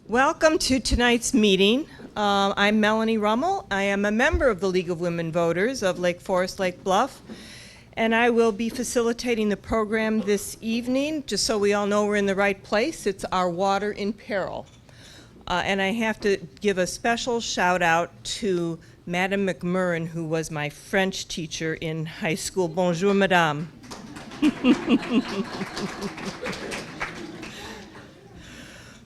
Welcome to tonight's meeting. I'm Melanie Rummel. I am a member of the League of Women Voters of Lake Forest, Lake Bluff, and I will be facilitating the program this evening. Just so we all know we're in the right place, it's Our Water in Peril. And I have to give a special shout out to Madame McMurrin, who was my French teacher in high school. Bonjour, Madame.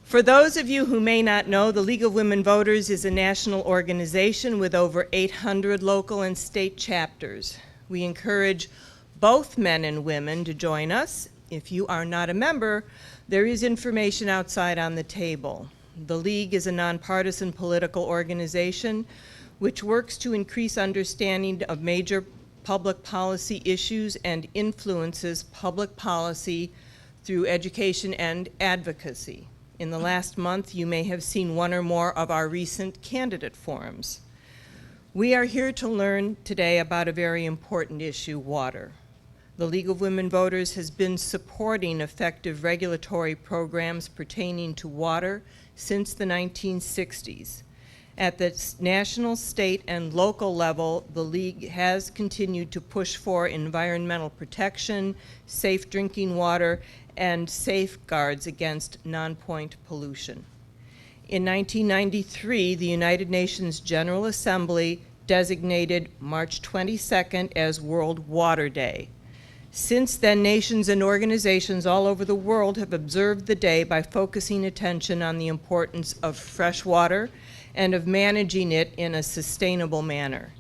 For those of you who may not know, the League of Women Voters is a national organization with over 800 local and state chapters. We encourage both men and women to join us. If you are not a member, there is information outside on the table. The League is a nonpartisan political organization which works to increase understanding of major public policy issues and influences public policy through education and advocacy. In the last month, you may have seen one or more of our recent candidate forums. We are here to learn today about a very important issue, water. The League of Women Voters has been supporting effective regulatory programs pertaining to water since the 1960s. At the national, state, and local level, the League has continued to push for environmental protection, safe drinking water, and safeguards against non-point pollution. In 1993, the United Nations General Assembly designated March 22nd as World Water Day. Since then, nations and organizations all over the world have observed the day by focusing attention on the importance of fresh water and of managing it in a sustainable manner.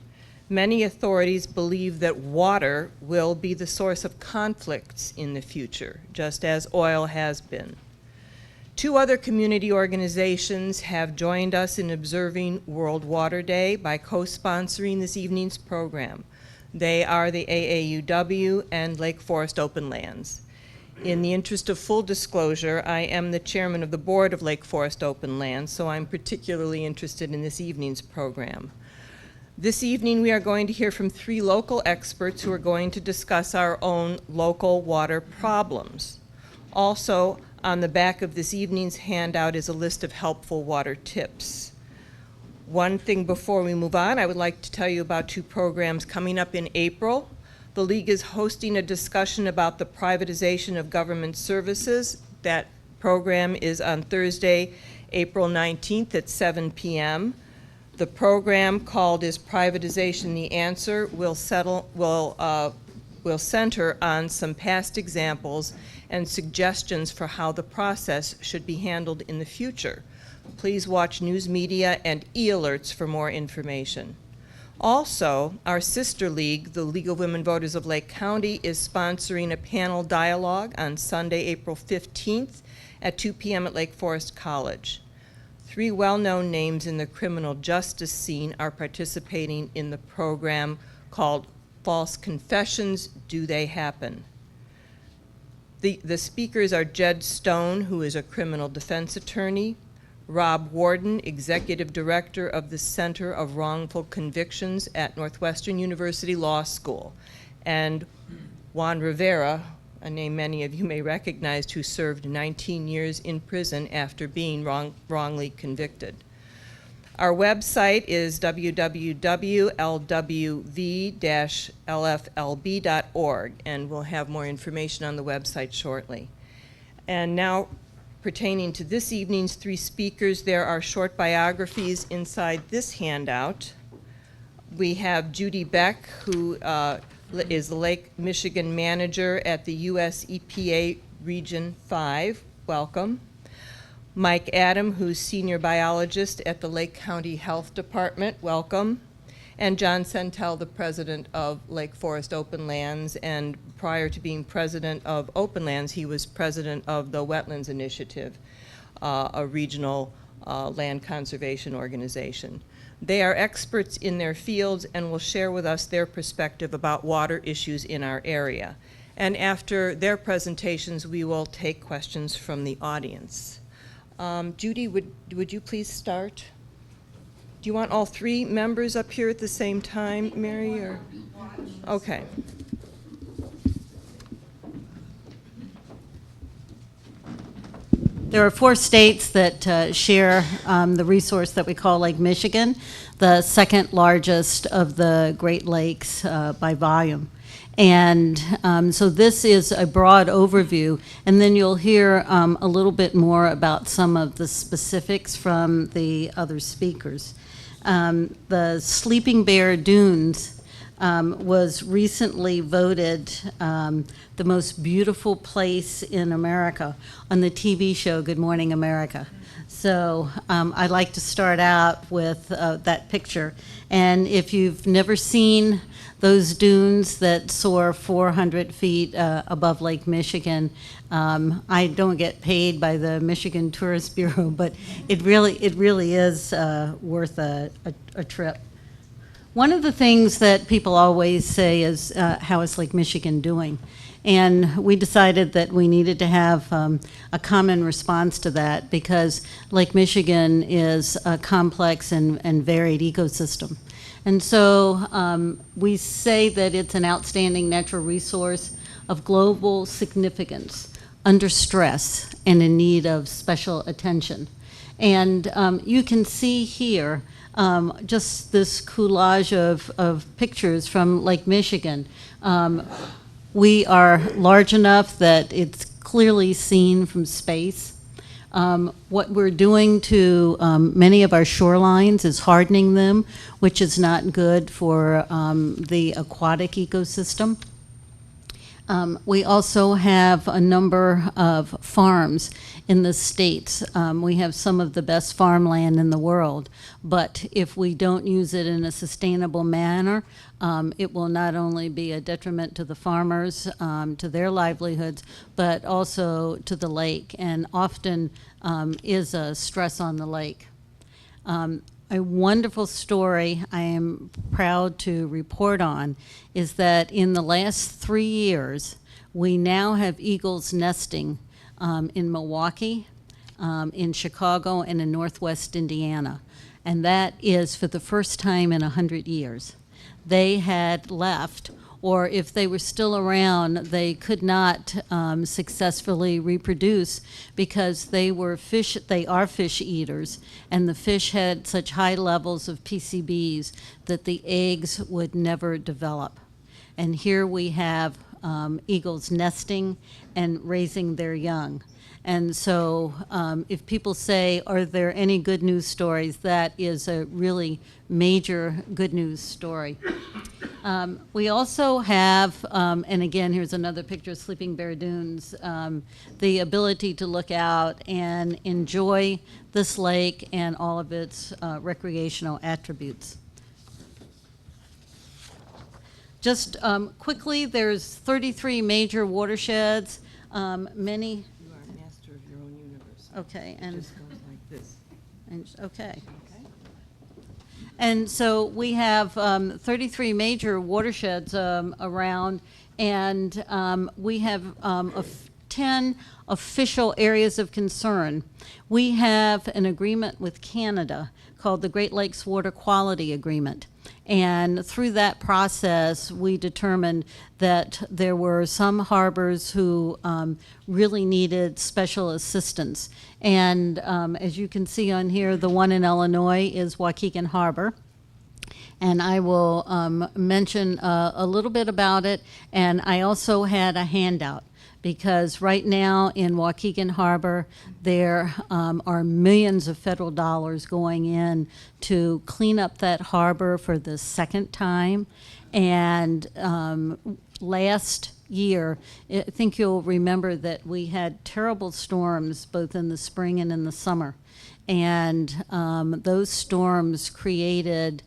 Many authorities believe that water will be the source of conflicts in the future, just as oil has been. Two other community organizations have joined us in observing World Water Day by co-sponsoring this evening's program. They are the AAUW and Lake Forest Open Lands. In the interest of full disclosure, I am the chairman of the board of Lake Forest Open Lands, so I'm particularly interested in this evening's program. This evening, we are going to hear from three local experts who are going to discuss our own local water problems. Also, on the back of this evening's handout is a list of helpful water tips. One thing before we move on, I would like to tell you about two programs coming up in April. The League is hosting a discussion about the privatization of government services. That program is on Thursday, April 19th at 7 p.m. The program, called Is Privatization the Answer, will center on some past examples and suggestions for how the process should be handled in the future. Please watch news media and e-alerts for more information. Also, our sister league, the League of Women Voters of Lake County, is sponsoring a panel dialogue on Sunday, April 15th at 2 p.m. at Lake Forest College. Three well-known names in the criminal justice scene are participating in the program called False Confessions, Do They Happen? The speakers are Jed Stone, who is a criminal defense attorney, Rob Warden, Executive Director of the Center of Wrongful Convictions at Northwestern University Law School, and Juan Rivera, a name many of you may recognize, who served 19 years in prison after being wrongly convicted. Our website is www.lwv-lflb.org, and we'll have more information on the website shortly. And now, pertaining to this evening's three speakers, there are short biographies inside this handout. We have Judy Beck, who is the Lake Michigan manager at the U.S. EPA Region 5. Welcome. Mike Adam, who's senior biologist at the Lake County Health Department. Welcome. And John Sentel, the president of Lake Forest Open Lands, and prior to being president of Open Lands, he was president of the Wetlands Initiative, a regional land conservation organization. They are experts in their fields and will share with us their perspective about water issues in our area. And after their presentations, we will take questions from the audience. Judy, would you please start? Do you want all three members up here at the same time, Mary? Or? Okay. there are 4 states that share the resource that we call Lake Michigan, the second largest of the Great Lakes by volume. And so this is a broad overview, and then you'll hear a little bit more about some of the specifics from the other speakers. The Sleeping Bear Dunes was recently voted the most beautiful place in America on the TV show Good Morning America. So I'd like to start out with that picture. And if you've never seen those dunes that soar 400 feet above Lake Michigan, I don't get paid by the Michigan Tourist Bureau, but it really is worth a trip. One of the things that people always say is, how is Lake Michigan doing? And we decided that we needed to have a common response to that, because Lake Michigan is a complex and varied ecosystem. And so we say that it's an outstanding natural resource of global significance, under stress, and in need of special attention. And you can see here just this collage of pictures from Lake Michigan. We are large enough that it's clearly seen from space. What we're doing to many of our shorelines is hardening them, which is not good for the aquatic ecosystem. We also have a number of farms in the states. We have some of the best farmland in the world, but if we don't use it in a sustainable manner, it will not only be a detriment to the farmers, to their livelihoods, but also to the lake, and often is a stress on the lake. A wonderful story I am proud to report on is that in the last 3 years, we now have eagles nesting in Milwaukee, in Chicago, and in Northwest Indiana. And that is for the first time in 100 years. They had left, or if they were still around, they could not successfully reproduce because they are fish eaters, and the fish had such high levels of PCBs that the eggs would never develop. And here we have eagles nesting and raising their young. And so if people say, are there any good news stories, that is a really major good news story. We also have, and again, here's another picture of Sleeping Bear Dunes, the ability to look out and enjoy this lake and all of its recreational attributes. Just quickly, there's 33 major watersheds, many. Okay, and it just goes like this. Okay. And so we have 33 major watersheds around, and we have 10 official areas of concern. We have an agreement with Canada called the Great Lakes Water Quality Agreement. And through that process, we determined that there were some harbors who really needed special assistance. And as you can see on here, the one in Illinois is Waukegan Harbor. And I will mention a little bit about it. And I also had a handout, because right now in Waukegan Harbor, there are millions of federal dollars going in to clean up that harbor for the second time. And last year, I think you'll remember that we had terrible storms both in the spring and in the summer. And those storms created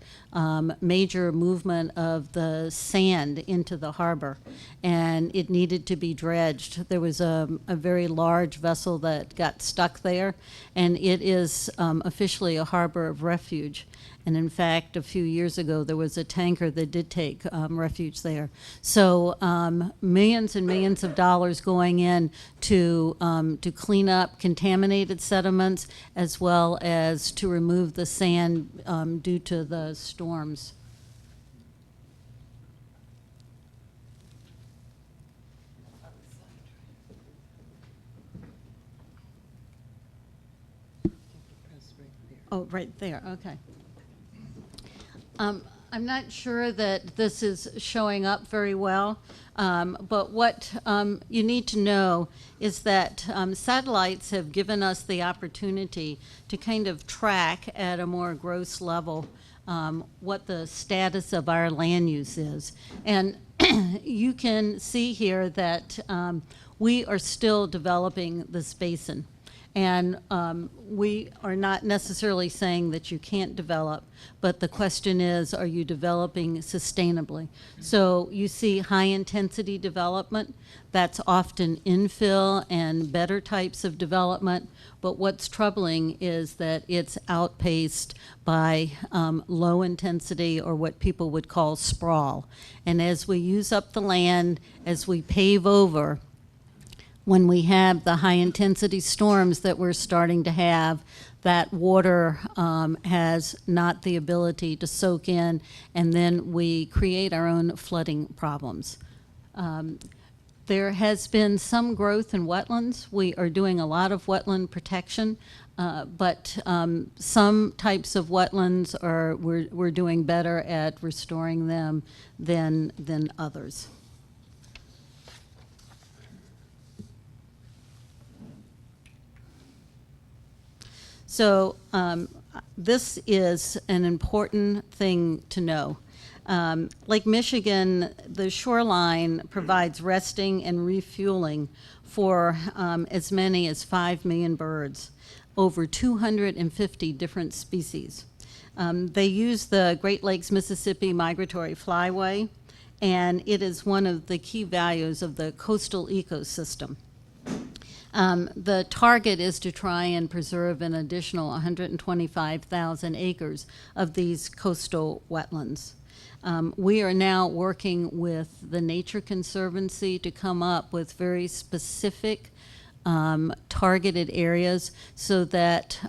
major movement of the sand into the harbor, and it needed to be dredged. There was a very large vessel that got stuck there, and it is officially a harbor of refuge. And in fact, a few years ago, there was a tanker that did take refuge there. So millions and millions of dollars going in to clean up contaminated sediments, as well as to remove the sand due to the storms. Oh, right there, okay. I'm not sure that this is showing up very well, but what you need to know is that satellites have given us the opportunity to kind of track at a more gross level what the status of our land use is. And you can see here that we are still developing this basin. And we are not necessarily saying that you can't develop, but the question is, are you developing sustainably? So you see high-intensity development. That's often infill and better types of development. But what's troubling is that it's outpaced by low intensity, or what people would call sprawl. And as we use up the land, as we pave over, when we have the high-intensity storms that we're starting to have, that water has not the ability to soak in, and then we create our own flooding problems. There has been some growth in wetlands. We are doing a lot of wetland protection, but some types of wetlands we're doing better at restoring them than others. So this is an important thing to know. Lake Michigan, the shoreline provides resting and refueling for as many as 5 million birds, over 250 different species. They use the Great Lakes Mississippi Migratory Flyway, and it is one of the key values of the coastal ecosystem. The target is to try and preserve an additional 125,000 acres of these coastal wetlands. We are now working with the Nature Conservancy to come up with very specific targeted areas, so that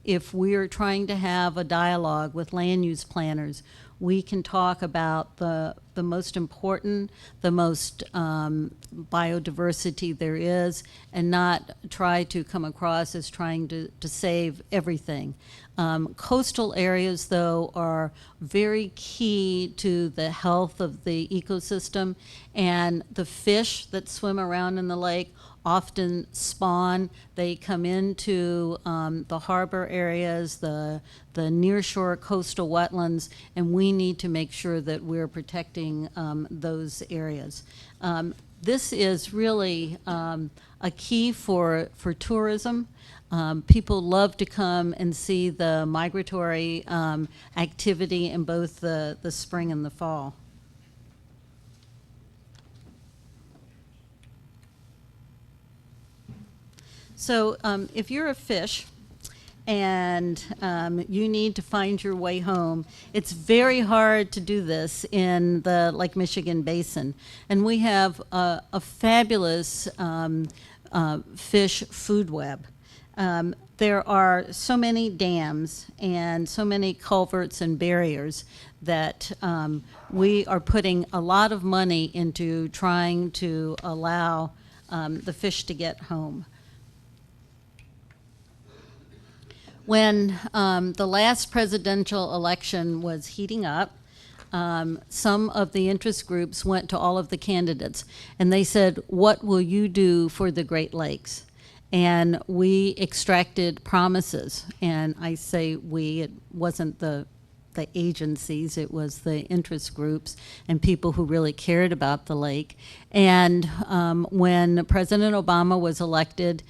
if we're trying to have a dialogue with land use planners, we can talk about the most important, the most biodiversity there is, and not try to come across as trying to save everything. Coastal areas, though, are very key to the health of the ecosystem, and the fish that swim around in the lake often spawn. They come into the harbor areas, the nearshore coastal wetlands, and we need to make sure that we're protecting those areas. This is really a key for tourism. People love to come and see the migratory activity in both the spring and the fall. So if you're a fish and you need to find your way home, it's very hard to do this in the Lake Michigan Basin. And we have a fabulous fish food web. There are so many dams and so many culverts and barriers that we are putting a lot of money into trying to allow the fish to get home. When the last presidential election was heating up, some of the interest groups went to all of the candidates, and they said, "What will you do for the Great Lakes?" And we extracted promises, and I say we, it wasn't the agencies, it was the interest groups and people who really cared about the lake. And when President Obama was elected,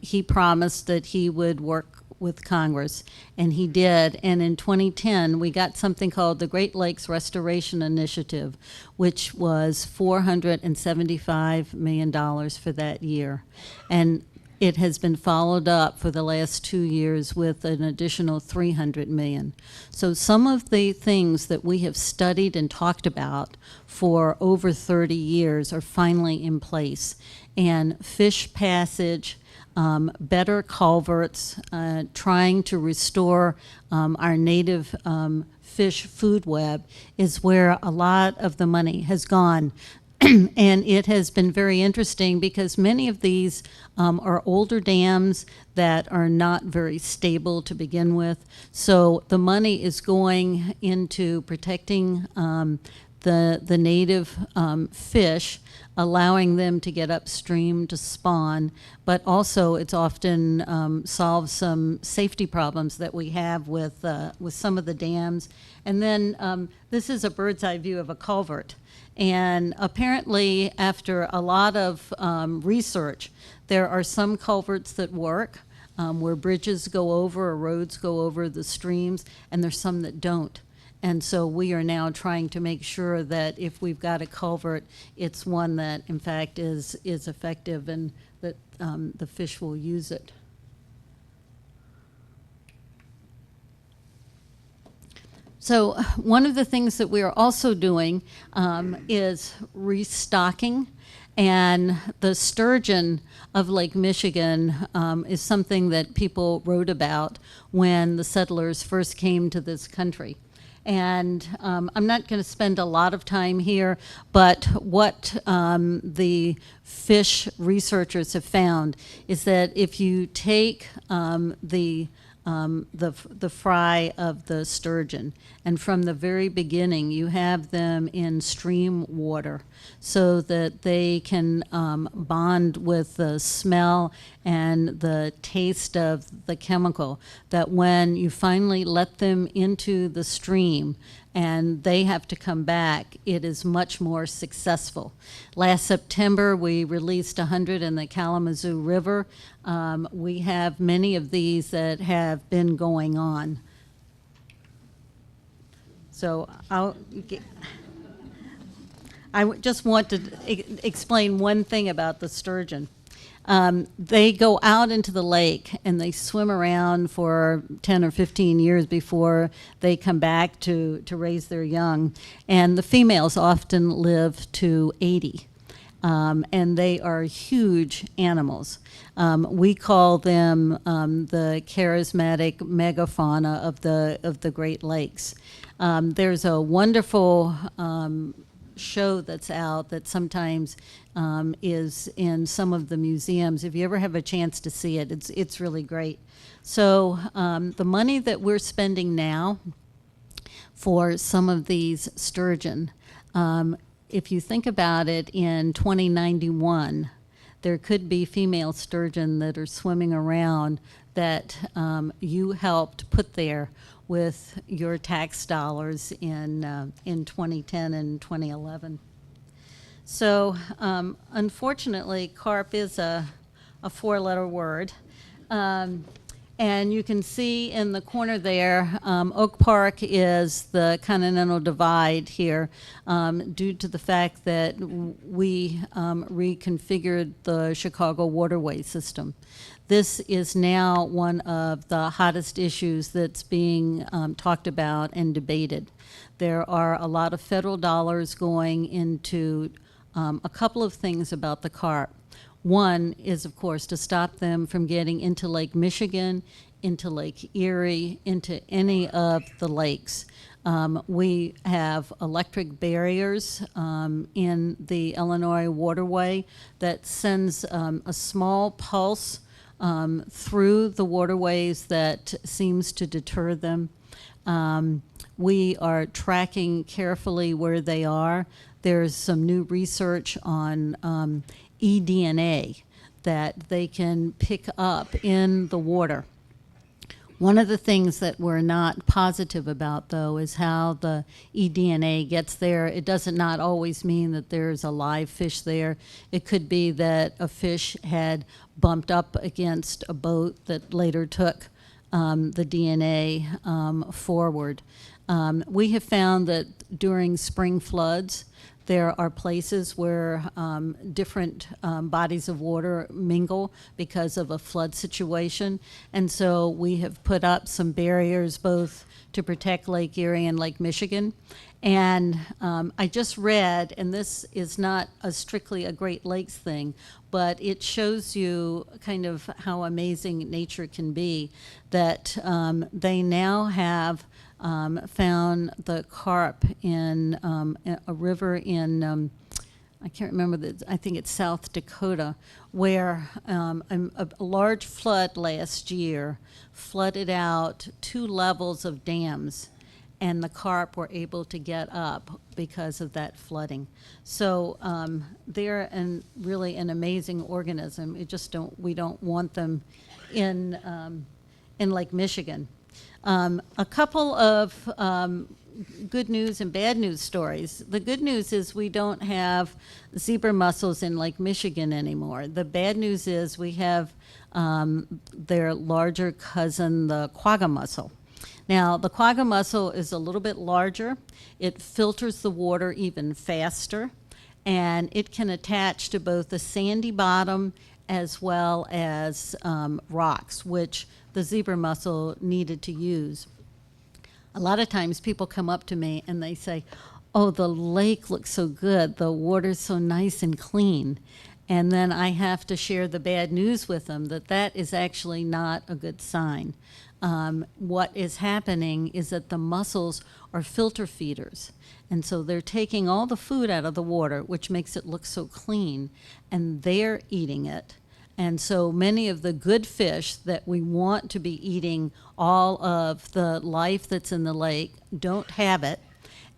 he promised that he would work with Congress, and he did. And in 2010, we got something called the Great Lakes Restoration Initiative, which was $475 million for that year. And it has been followed up for the last 2 years with an additional $300 million. So some of the things that we have studied and talked about for over 30 years are finally in place. And fish passage, better culverts, trying to restore our native fish food web is where a lot of the money has gone. And it has been very interesting because many of these are older dams that are not very stable to begin with. So the money is going into protecting the native fish, allowing them to get upstream to spawn, but also it's often solves some safety problems that we have with some of the dams. And then this is a bird's eye view of a culvert. And apparently, after a lot of research, there are some culverts that work, where bridges go over or roads go over the streams, and there's some that don't. And so we are now trying to make sure that if we've got a culvert, it's one that, in fact, is effective and that the fish will use it. So one of the things that we are also doing is restocking. And the sturgeon of Lake Michigan is something that people wrote about when the settlers first came to this country. And I'm not going to spend a lot of time here, but what the fish researchers have found is that if you take the fry of the sturgeon, and from the very beginning you have them in stream water so that they can bond with the smell and the taste of the chemical, that when you finally let them into the stream and they have to come back, it is much more successful. Last September, we released 100 in the Kalamazoo River. We have many of these that have been going on. So I just want to explain one thing about the sturgeon. They go out into the lake and they swim around for 10 or 15 years before they come back to raise their young. And the females often live to 80. And they are huge animals. We call them the charismatic megafauna of the Great Lakes. There's a wonderful show that's out that sometimes is in some of the museums. If you ever have a chance to see it, it's really great. So the money that we're spending now for some of these sturgeon, if you think about it, in 2091, there could be female sturgeon that are swimming around that you helped put there with your tax dollars in 2010 and 2011. So unfortunately, carp is a four-letter word. And you can see in the corner there, Oak Park is the Continental Divide here due to the fact that we reconfigured the Chicago waterway system. This is now one of the hottest issues that's being talked about and debated. There are a lot of federal dollars going into a couple of things about the carp. One is, of course, to stop them from getting into Lake Michigan, into Lake Erie, into any of the lakes. We have electric barriers in the Illinois waterway that sends a small pulse through the waterways that seems to deter them. We are tracking carefully where they are. There's some new research on eDNA that they can pick up in the water. One of the things that we're not positive about, though, is how the eDNA gets there. It doesn't not always mean that there's a live fish there. It could be that a fish had bumped up against a boat that later took the DNA forward. We have found that during spring floods, there are places where different bodies of water mingle because of a flood situation. And so we have put up some barriers both to protect Lake Erie and Lake Michigan. And I just read, and this is not strictly a Great Lakes thing, but it shows you kind of how amazing nature can be, that they now have found the carp in a river in I can't remember, I think it's South Dakota, where a large flood last year flooded out 2 levels of dams, and the carp were able to get up because of that flooding. So they're really an amazing organism. We don't want them in Lake Michigan. A couple of good news and bad news stories. The good news is we don't have zebra mussels in Lake Michigan anymore. The bad news is we have their larger cousin, the quagga mussel. Now, the quagga mussel is a little bit larger. It filters the water even faster, and it can attach to both the sandy bottom as well as rocks, which the zebra mussel needed to use. A lot of times people come up to me and they say, oh, the lake looks so good, the water's so nice and clean. And then I have to share the bad news with them that is actually not a good sign. What is happening is that the mussels are filter feeders. And so they're taking all the food out of the water, which makes it look so clean, and they're eating it. And so many of the good fish that we want to be eating all of the life that's in the lake don't have it.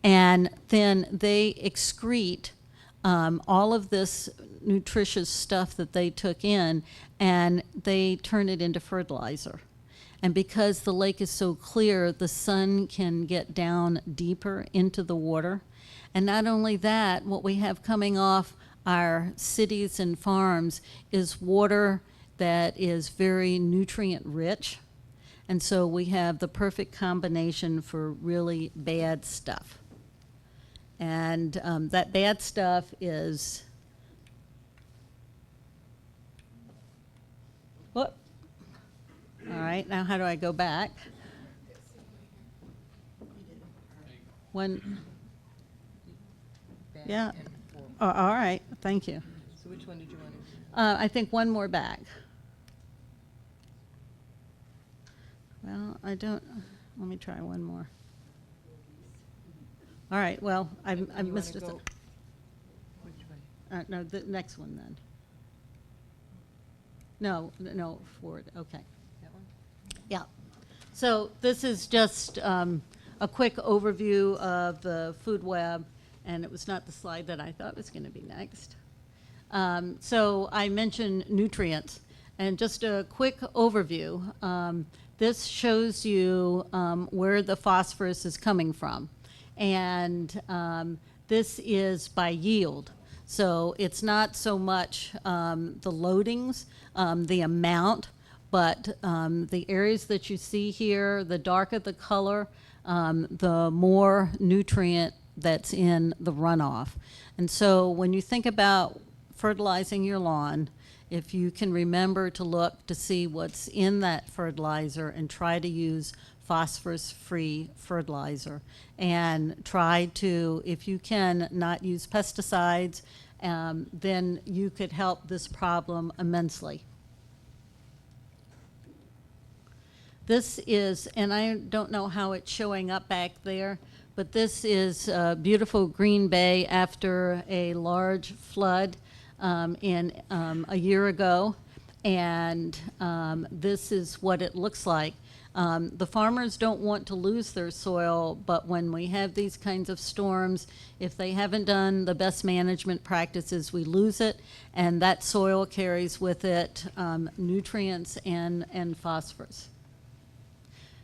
And then they excrete all of this nutritious stuff that they took in, and they turn it into fertilizer. And because the lake is so clear, the sun can get down deeper into the water. And not only that, what we have coming off our cities and farms is water that is very nutrient rich. And so we have the perfect combination for really bad stuff. And that bad stuff is, whoop. All right, now how do I go back? Yeah. Oh, all right, thank you. So which one did you want to? I think one more back. Well, let me try one more. All right, well, I missed it. Which way? No, the next one then. No, forward, okay. That one? Yeah. So this is just a quick overview of the food web, and it was not the slide that I thought was going to be next. So I mentioned nutrients, and just a quick overview. This shows you where the phosphorus is coming from, and this is by yield. So it's not so much the loadings, the amount, but the areas that you see here, the darker the color, the more nutrient that's in the runoff. And so when you think about fertilizing your lawn, if you can remember to look to see what's in that fertilizer and try to use phosphorus-free fertilizer, and try to, if you can, not use pesticides, then you could help this problem immensely. This is, and I don't know how it's showing up back there, but this is a beautiful Green Bay after a large flood a year ago, and this is what it looks like. The farmers don't want to lose their soil, but when we have these kinds of storms, if they haven't done the best management practices, we lose it, and that soil carries with it nutrients and phosphorus.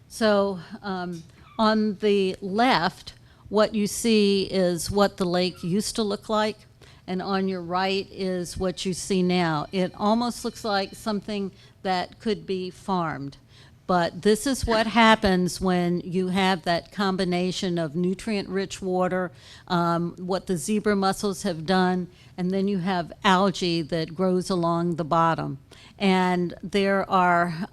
So on the left, what you see is what the lake used to look like, and on your right is what you see now. It almost looks like something that could be farmed. But this is what happens when you have that combination of nutrient-rich water, what the zebra mussels have done, and then you have algae that grows along the bottom. And there are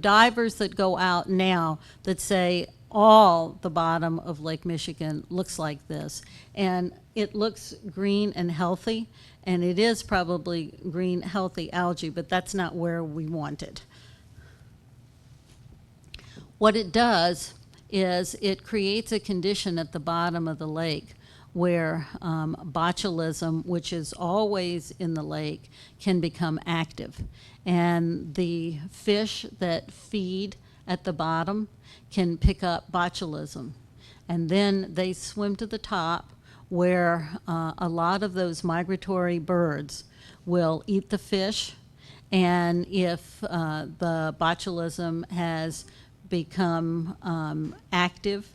divers that go out now that say all the bottom of Lake Michigan looks like this. And it looks green and healthy, and it is probably green, healthy algae, but that's not where we want it. What it does is it creates a condition at the bottom of the lake where botulism, which is always in the lake, can become active. And the fish that feed at the bottom can pick up botulism. And then they swim to the top where a lot of those migratory birds will eat the fish. And if the botulism has become active,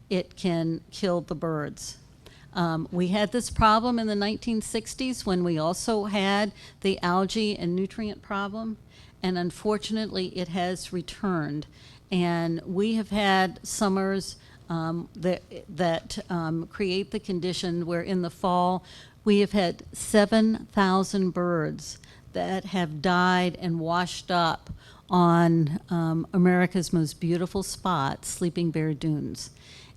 it can kill the birds. We had this problem in the 1960s when we also had the algae and nutrient problem, and unfortunately it has returned. And we have had summers that create the condition where in the fall we have had 7,000 birds that have died and washed up on America's most beautiful spot, Sleeping Bear Dunes.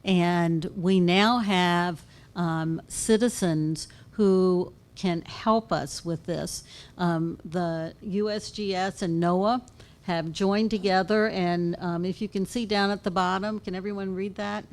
And we now have citizens who can help us with this. The USGS and NOAA have joined together, and if you can see down at the bottom, can everyone read that?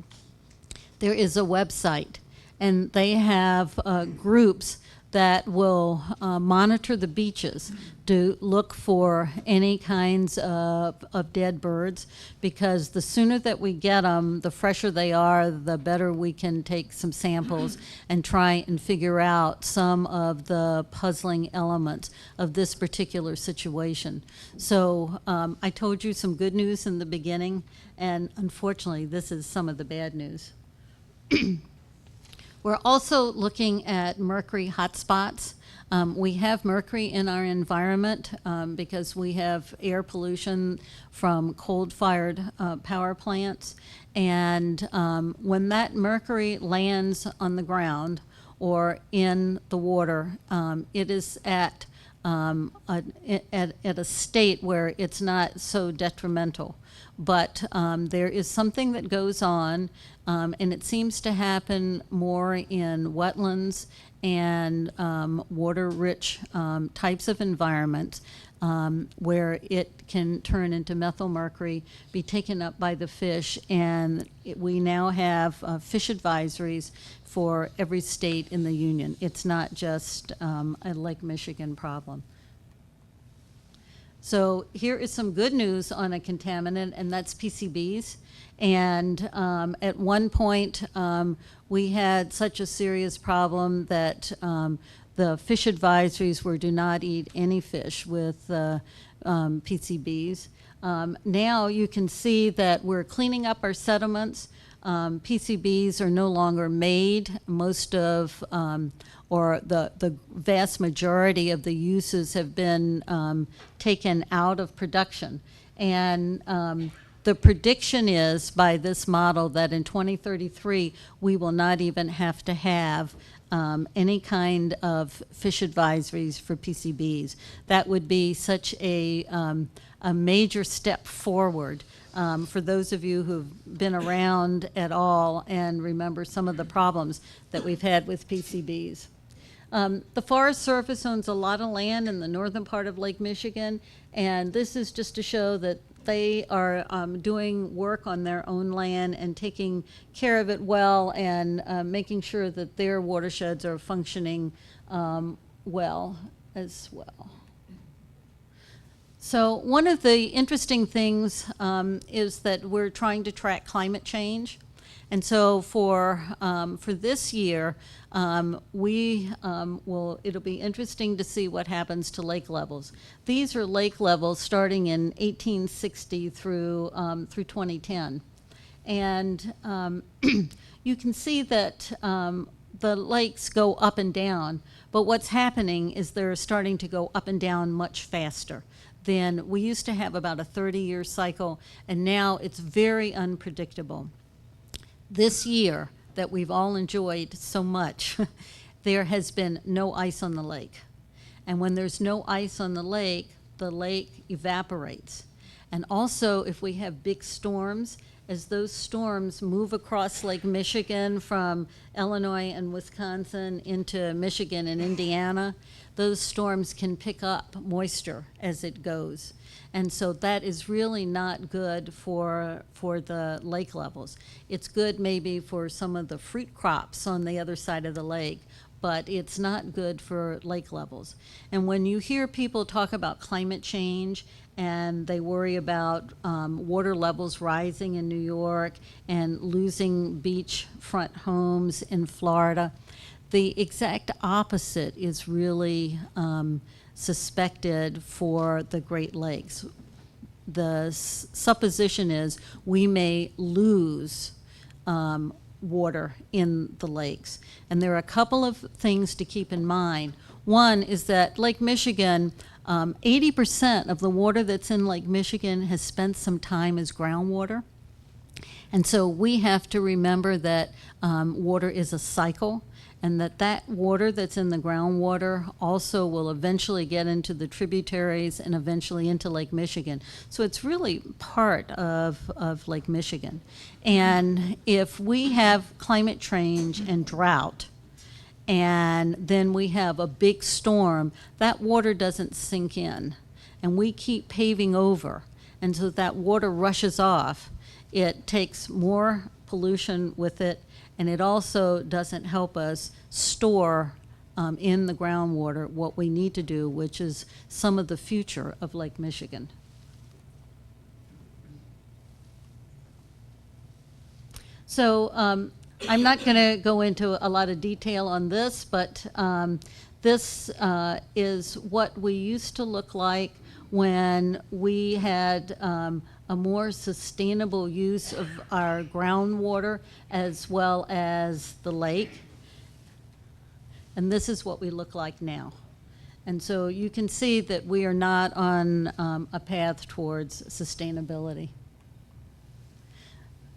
There is a website, and they have groups that will monitor the beaches to look for any kinds of dead birds, because the sooner that we get them, the fresher they are, the better we can take some samples and try and figure out some of the puzzling elements of this particular situation. So I told you some good news in the beginning, and unfortunately this is some of the bad news. We're also looking at mercury hotspots. We have mercury in our environment because we have air pollution from coal-fired power plants. And when that mercury lands on the ground or in the water, it is at a state where it's not so detrimental. But there is something that goes on, and it seems to happen more in wetlands and water-rich types of environments where it can turn into methylmercury, be taken up by the fish, and we now have fish advisories for every state in the union. It's not just a Lake Michigan problem. So here is some good news on a contaminant, and that's PCBs. And at one point, we had such a serious problem that the fish advisories were do not eat any fish with PCBs. Now you can see that we're cleaning up our sediments. PCBs are no longer made. Most of, or the vast majority of the uses have been taken out of production. And the prediction is by this model that in 2033, we will not even have to have any kind of fish advisories for PCBs. That would be such a major step forward. For those of you who've been around at all and remember some of the problems that we've had with PCBs. The Forest Service owns a lot of land in the northern part of Lake Michigan, and this is just to show that they are doing work on their own land and taking care of it well, and making sure that their watersheds are functioning well as well. So one of the interesting things is that we're trying to track climate change. And so for this year, it'll be interesting to see what happens to lake levels. These are lake levels starting in 1860 through 2010. And you can see that the lakes go up and down, but what's happening is they're starting to go up and down much faster. Then we used to have about a 30-year cycle, and now it's very unpredictable. This year that we've all enjoyed so much, there has been no ice on the lake. And when there's no ice on the lake evaporates. And also, if we have big storms, as those storms move across Lake Michigan from Illinois and Wisconsin into Michigan and Indiana, those storms can pick up moisture as it goes. And so that is really not good for the lake levels. It's good maybe for some of the fruit crops on the other side of the lake, but it's not good for lake levels. And when you hear people talk about climate change and they worry about water levels rising in New York and losing beachfront homes in Florida, the exact opposite is really suspected for the Great Lakes. The supposition is we may lose water in the lakes. And there are a couple of things to keep in mind. One is that Lake Michigan, 80% of the water that's in Lake Michigan has spent some time as groundwater. And so we have to remember that water is a cycle, and that water that's in the groundwater also will eventually get into the tributaries and eventually into Lake Michigan. So it's really part of Lake Michigan. And if we have climate change and drought, and then we have a big storm, that water doesn't sink in, and we keep paving over. And so that water rushes off. It takes more pollution with it, and it also doesn't help us store in the groundwater what we need to do, which is some of the future of Lake Michigan. So I'm not going to go into a lot of detail on this, but this is what we used to look like when we had a more sustainable use of our groundwater as well as the lake. And this is what we look like now. And so you can see that we are not on a path towards sustainability.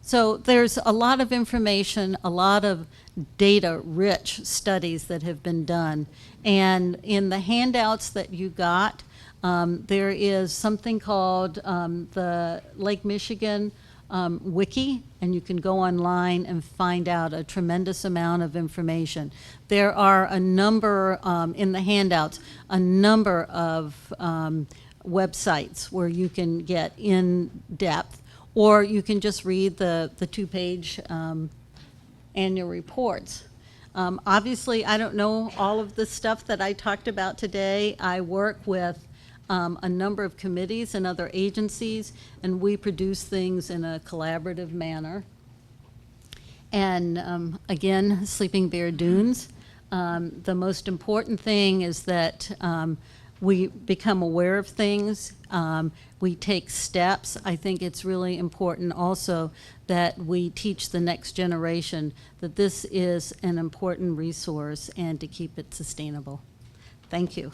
So there's a lot of information, a lot of data-rich studies that have been done. And in the handouts that you got, there is something called the Lake Michigan Wiki, and you can go online and find out a tremendous amount of information. There are a number, in the handouts, a number of websites where you can get in depth, or you can just read the two-page annual reports. Obviously, I don't know all of the stuff that I talked about today. I work with a number of committees and other agencies, and we produce things in a collaborative manner. And again, Sleeping Bear Dunes. The most important thing is that we become aware of things. We take steps. I think it's really important also that we teach the next generation that this is an important resource and to keep it sustainable. Thank you.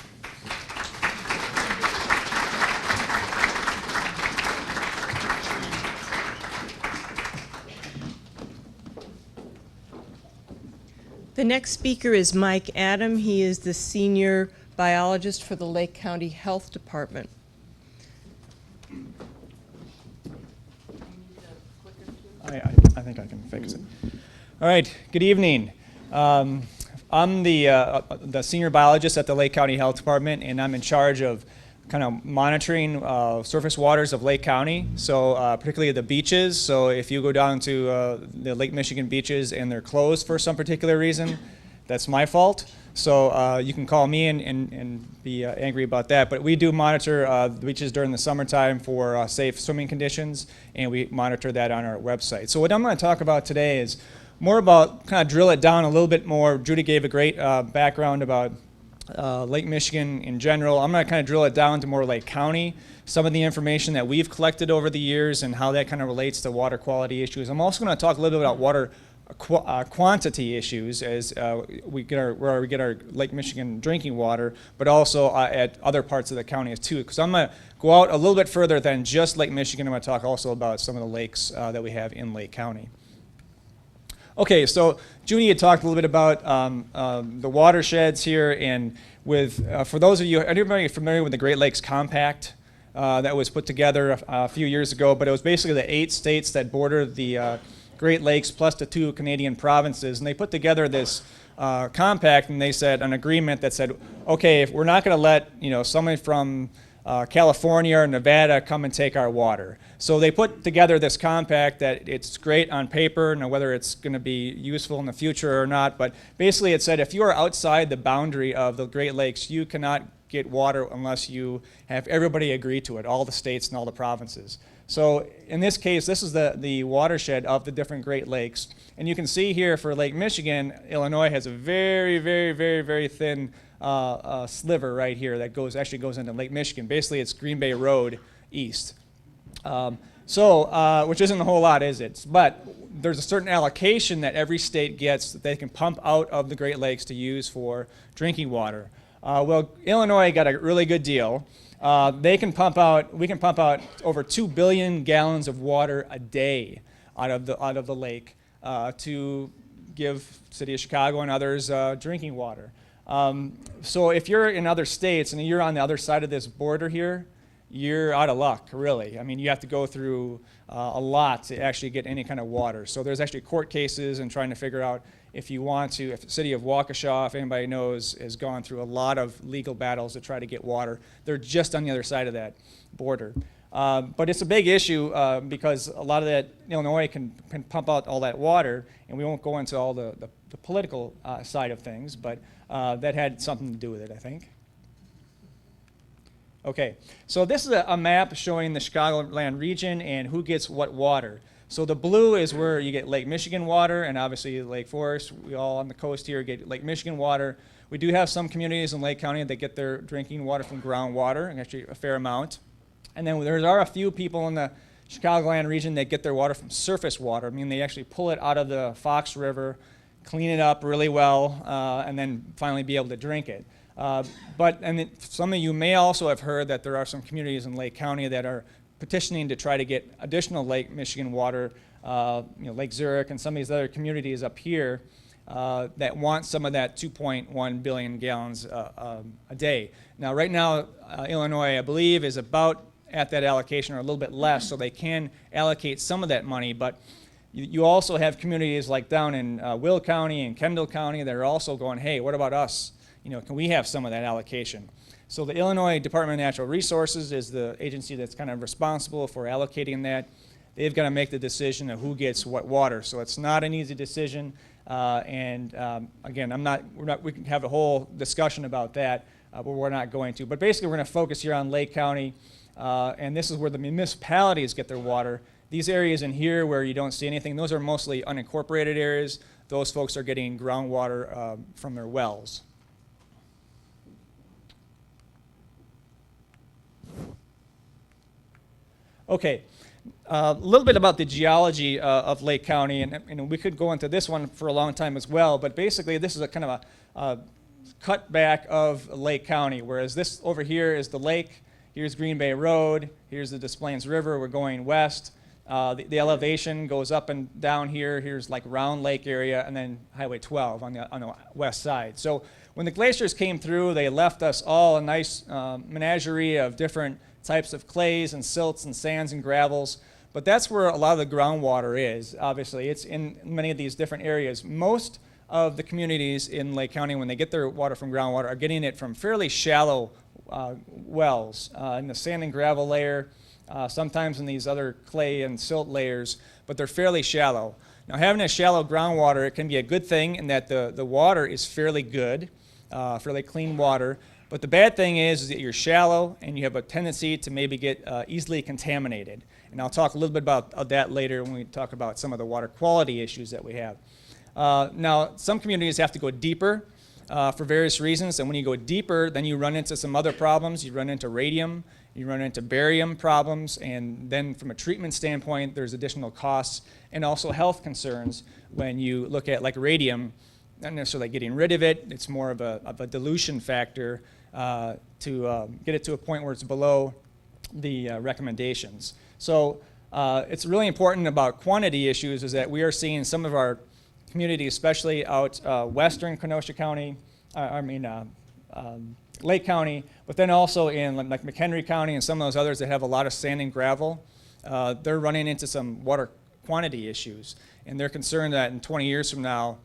The next speaker is Mike Adam. He is the senior biologist for the Lake County Health Department. I think I can fix it. All right, good evening. I'm the senior biologist at the Lake County Health Department, and I'm in charge of kind of monitoring surface waters of Lake County, so particularly the beaches. So if you go down to the Lake Michigan beaches and they're closed for some particular reason, that's my fault. So you can call me and be angry about that. But we do monitor the beaches during the summertime for safe swimming conditions, and we monitor that on our website. So what I'm going to talk about today is more about kind of drill it down a little bit more. Judy gave a great background about Lake Michigan in general. I'm going to kind of drill it down to more Lake County, some of the information that we've collected over the years and how that kind of relates to water quality issues. I'm also going to talk a little bit about water quantity issues as we get our Lake Michigan drinking water, but also at other parts of the county too. Because I'm going to go out a little bit further than just Lake Michigan. I'm going to talk also about some of the lakes that we have in Lake County. Okay, so Judy had talked a little bit about the watersheds here, and with for those of you, anybody familiar with the Great Lakes Compact? that was put together a few years ago, but it was basically the 8 states that border the Great Lakes plus the 2 Canadian provinces, and they put together this compact, and they said an agreement that said, okay, if we're not going to let somebody from California or Nevada come and take our water. So they put together this compact that it's great on paper, whether it's going to be useful in the future or not, but basically it said if you are outside the boundary of the Great Lakes, you cannot get water unless you have everybody agree to it, all the states and all the provinces. So in this case, this is the watershed of the different Great Lakes. And you can see here for Lake Michigan, Illinois has a very, very, very, very thin sliver right here that actually goes into Lake Michigan. Basically, it's Green Bay Road east. Which isn't a whole lot, is it? But there's a certain allocation that every state gets that they can pump out of the Great Lakes to use for drinking water. Well, Illinois got a really good deal. We can pump out over 2 billion gallons of water a day out of the lake to give city of Chicago and others drinking water. So if you're in other states and you're on the other side of this border here, you're out of luck, really. I mean, you have to go through a lot to actually get any kind of water. So there's actually court cases and trying to figure out if the city of Waukesha, if anybody knows, has gone through a lot of legal battles to try to get water. They're just on the other side of that border. But it's a big issue because a lot of that Illinois can pump out all that water, and we won't go into all the political side of things, but that had something to do with it, I think. Okay, so this is a map showing the Chicagoland region and who gets what water. So the blue is where you get Lake Michigan water, and obviously Lake Forest. We all on the coast here get Lake Michigan water. We do have some communities in Lake County that get their drinking water from groundwater, and actually a fair amount. And then there are a few people in the Chicagoland region that get their water from surface water. I mean, they actually pull it out of the Fox River, clean it up really well, and then finally be able to drink it. Some of you may also have heard that there are some communities in Lake County that are petitioning to try to get additional Lake Michigan water, Lake Zurich and some of these other communities up here that want some of that 2.1 billion gallons a day. Now, right now, Illinois, I believe, is about at that allocation or a little bit less, so they can allocate some of that money, but you also have communities like down in Will County and Kendall County that are also going, hey, what about us? Can we have some of that allocation? So the Illinois Department of Natural Resources is the agency that's kind of responsible for allocating that. They've got to make the decision of who gets what water. So it's not an easy decision. Again, we can have a whole discussion about that, but we're not going to. But basically, we're going to focus here on Lake County, and this is where the municipalities get their water. These areas in here where you don't see anything, those are mostly unincorporated areas. Those folks are getting groundwater from their wells. Okay, a little bit about the geology of Lake County, and we could go into this one for a long time as well, but basically this is a kind of a cutback of Lake County, whereas this over here is the lake, here's Green Bay Road, here's the Des Plaines River, we're going west. The elevation goes up and down here, here's like Round Lake area, and then Highway 12 on the west side. So when the glaciers came through, they left us all a nice menagerie of different types of clays and silts and sands and gravels, but that's where a lot of the groundwater is. Obviously, it's in many of these different areas. Most of the communities in Lake County, when they get their water from groundwater, are getting it from fairly shallow wells in the sand and gravel layer, sometimes in these other clay and silt layers, but they're fairly shallow. Now, having a shallow groundwater, it can be a good thing in that the water is fairly good, fairly clean water. But the bad thing is that you're shallow and you have a tendency to maybe get easily contaminated. And I'll talk a little bit about that later when we talk about some of the water quality issues that we have. Now, some communities have to go deeper for various reasons. And when you go deeper, then you run into some other problems. You run into radium, you run into barium problems. And then from a treatment standpoint, there's additional costs and also health concerns when you look at like radium. Not necessarily getting rid of it. It's more of a dilution factor to get it to a point where it's below the recommendations. So it's really important about quantity issues is that we are seeing some of our communities, especially out western Kenosha County, Lake County, but then also in like McHenry County and some of those others that have a lot of sand and gravel, they're running into some water quantity issues. And they're concerned that in 20 years from now,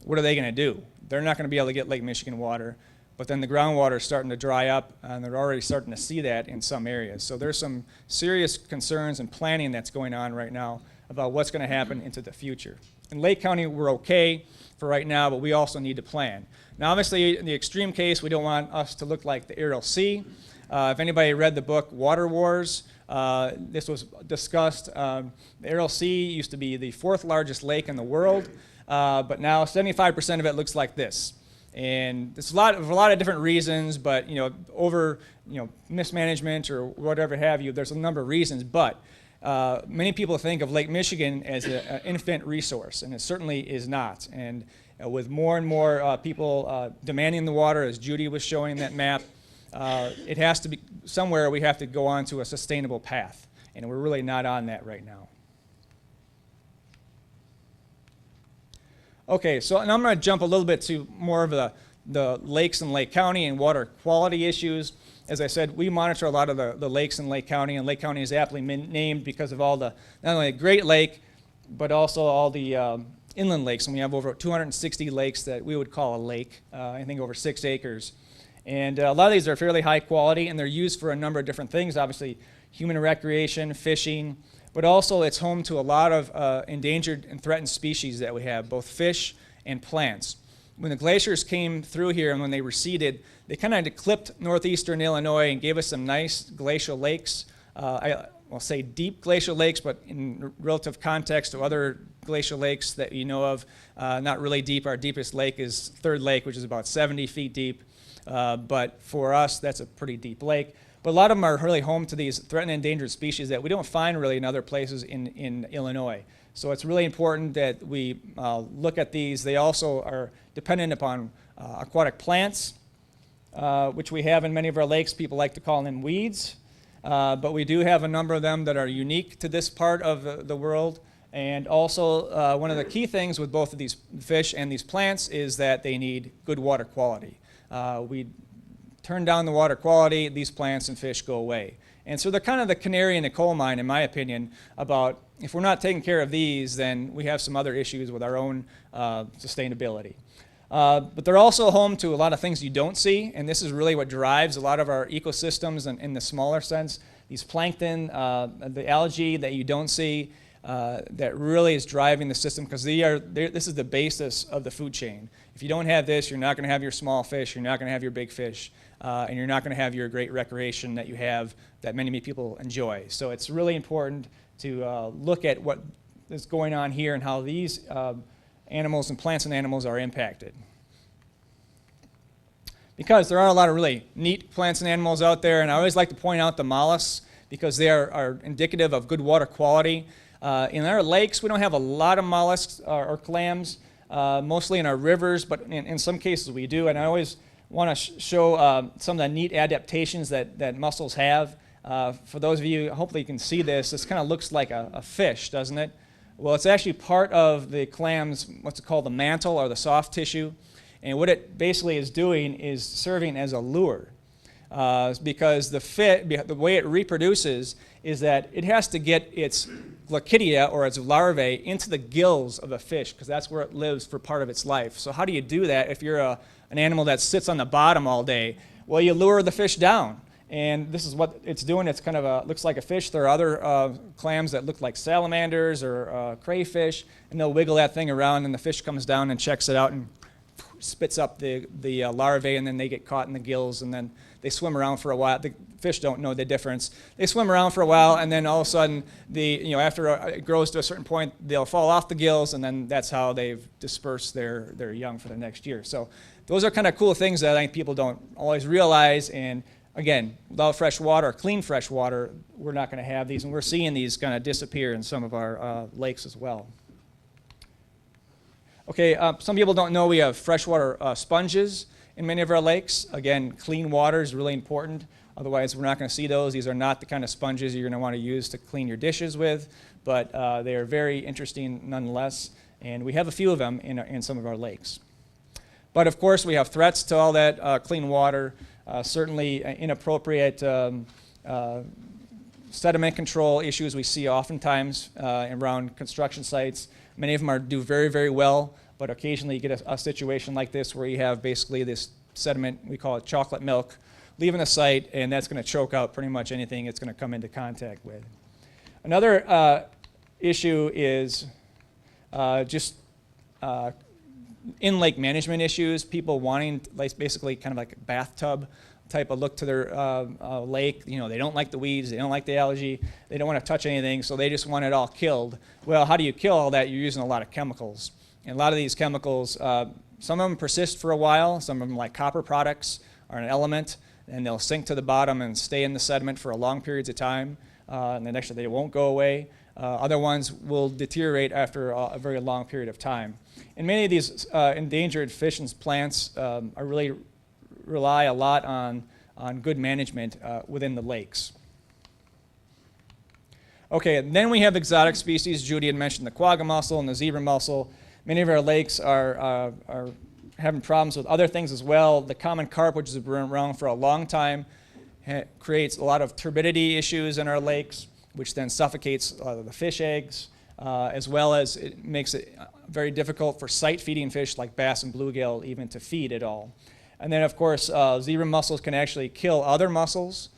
what are they going to do? They're not going to be able to get Lake Michigan water, but then the groundwater is starting to dry up, and they're already starting to see that in some areas. So there's some serious concerns and planning that's going on right now about what's going to happen into the future. In Lake County, we're okay for right now, but we also need to plan. Now, obviously, in the extreme case, we don't want us to look like the Aral Sea. If anybody read the book Water Wars, this was discussed. The Aral Sea used to be the 4th largest lake in the world, but now 75% of it looks like this. And there's a lot of different reasons, but mismanagement or whatever have you, there's a number of reasons, but many people think of Lake Michigan as an infinite resource, and it certainly is not. And with more and more people demanding the water, as Judy was showing that map, it has to be somewhere we have to go on to a sustainable path, and we're really not on that right now. Okay, so and I'm going to jump a little bit to more of the lakes in Lake County and water quality issues. As I said, we monitor a lot of the lakes in Lake County, and Lake County is aptly named because of all not only the Great Lake, but also all the inland lakes. And we have over 260 lakes that we would call a lake, I think over 6 acres. And a lot of these are fairly high quality, and they're used for a number of different things, obviously human recreation, fishing, but also it's home to a lot of endangered and threatened species that we have, both fish and plants. When the glaciers came through here and when they receded, they kind of clipped northeastern Illinois and gave us some nice glacial lakes. I'll say deep glacial lakes, but in relative context to other glacial lakes that you know of, not really deep. Our deepest lake is Third Lake, which is about 70 feet deep. But for us, that's a pretty deep lake. But a lot of them are really home to these threatened and endangered species that we don't find really in other places in Illinois. So it's really important that we look at these. They also are dependent upon aquatic plants, which we have in many of our lakes. People like to call them weeds. But we do have a number of them that are unique to this part of the world. And also, one of the key things with both of these fish and these plants is that they need good water quality. We turn down the water quality, these plants and fish go away. And so they're kind of the canary in the coal mine, in my opinion, about if we're not taking care of these, then we have some other issues with our own sustainability. But they're also home to a lot of things you don't see, and this is really what drives a lot of our ecosystems in the smaller sense. These plankton, the algae that you don't see, that really is driving the system, because this is the basis of the food chain. If you don't have this, you're not going to have your small fish, you're not going to have your big fish, and you're not going to have your great recreation that you have that many people enjoy. So it's really important to look at what is going on here and how these animals and plants and animals are impacted. Because there are a lot of really neat plants and animals out there, and I always like to point out the mollusks because they are indicative of good water quality. In our lakes, we don't have a lot of mollusks or clams, mostly in our rivers, but in some cases we do. And I always want to show some of the neat adaptations that mussels have. For those of you, hopefully you can see this. This kind of looks like a fish, doesn't it? Well, it's actually part of the clam's, what's called the mantle or the soft tissue. And what it basically is doing is serving as a lure. Because the way it reproduces is that it has to get its glaucidia, or its larvae, into the gills of a fish, because that's where it lives for part of its life. So how do you do that if you're an animal that sits on the bottom all day? Well, you lure the fish down. And this is what it's doing. It's kind of looks like a fish. There are other clams that look like salamanders or crayfish, and they'll wiggle that thing around, and the fish comes down and checks it out and spits up the larvae, and then they get caught in the gills, and then they swim around for a while. The fish don't know the difference. They swim around for a while, and then all of a sudden, after it grows to a certain point, they'll fall off the gills, and then that's how they've dispersed their young for the next year. So those are kind of cool things that I think people don't always realize. And again, without fresh water, clean fresh water, we're not going to have these, and we're seeing these kind of disappear in some of our lakes as well. Okay, some people don't know we have freshwater sponges in many of our lakes. Again, clean water is really important. Otherwise, we're not going to see those. These are not the kind of sponges you're going to want to use to clean your dishes with, but they are very interesting nonetheless, and we have a few of them in some of our lakes. But of course, we have threats to all that clean water. Certainly inappropriate sediment control issues we see oftentimes around construction sites. Many of them do very, very well, but occasionally you get a situation like this where you have basically this sediment, we call it chocolate milk, leaving the site, and that's going to choke out pretty much anything it's going to come into contact with. Another issue is just in-lake management issues, people wanting basically kind of like a bathtub type of look to their lake. You know, they don't like the weeds, they don't like the algae, they don't want to touch anything, so they just want it all killed. Well, how do you kill all that? You're using a lot of chemicals. And a lot of these chemicals, some of them persist for a while, some of them like copper products are an element, and they'll sink to the bottom and stay in the sediment for long periods of time, and then actually they won't go away. Other ones will deteriorate after a very long period of time. And many of these endangered fish and plants rely a lot on good management within the lakes. Okay, and then we have exotic species. Judy had mentioned the quagga mussel and the zebra mussel. Many of our lakes are having problems with other things as well. The common carp, which has been around for a long time, creates a lot of turbidity issues in our lakes, which then suffocates the fish eggs, as well as it makes it very difficult for sight-feeding fish like bass and bluegill even to feed at all. And then, of course, zebra mussels can actually kill other mussels.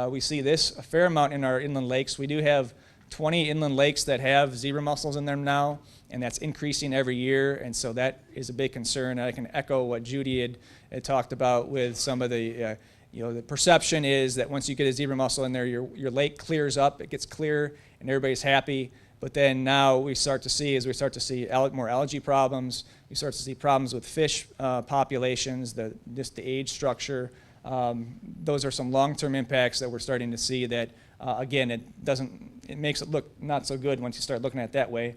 We see this a fair amount in our inland lakes. We do have 20 inland lakes that have zebra mussels in them now, and that's increasing every year, and so that is a big concern. I can echo what Judy had talked about with some of the, the perception is that once you get a zebra mussel in there, your lake clears up, it gets clear, and everybody's happy. But then now we start to see more algae problems. We start to see problems with fish populations, just the age structure. Those are some long-term impacts that we're starting to see that, again, it makes it look not so good once you start looking at it that way.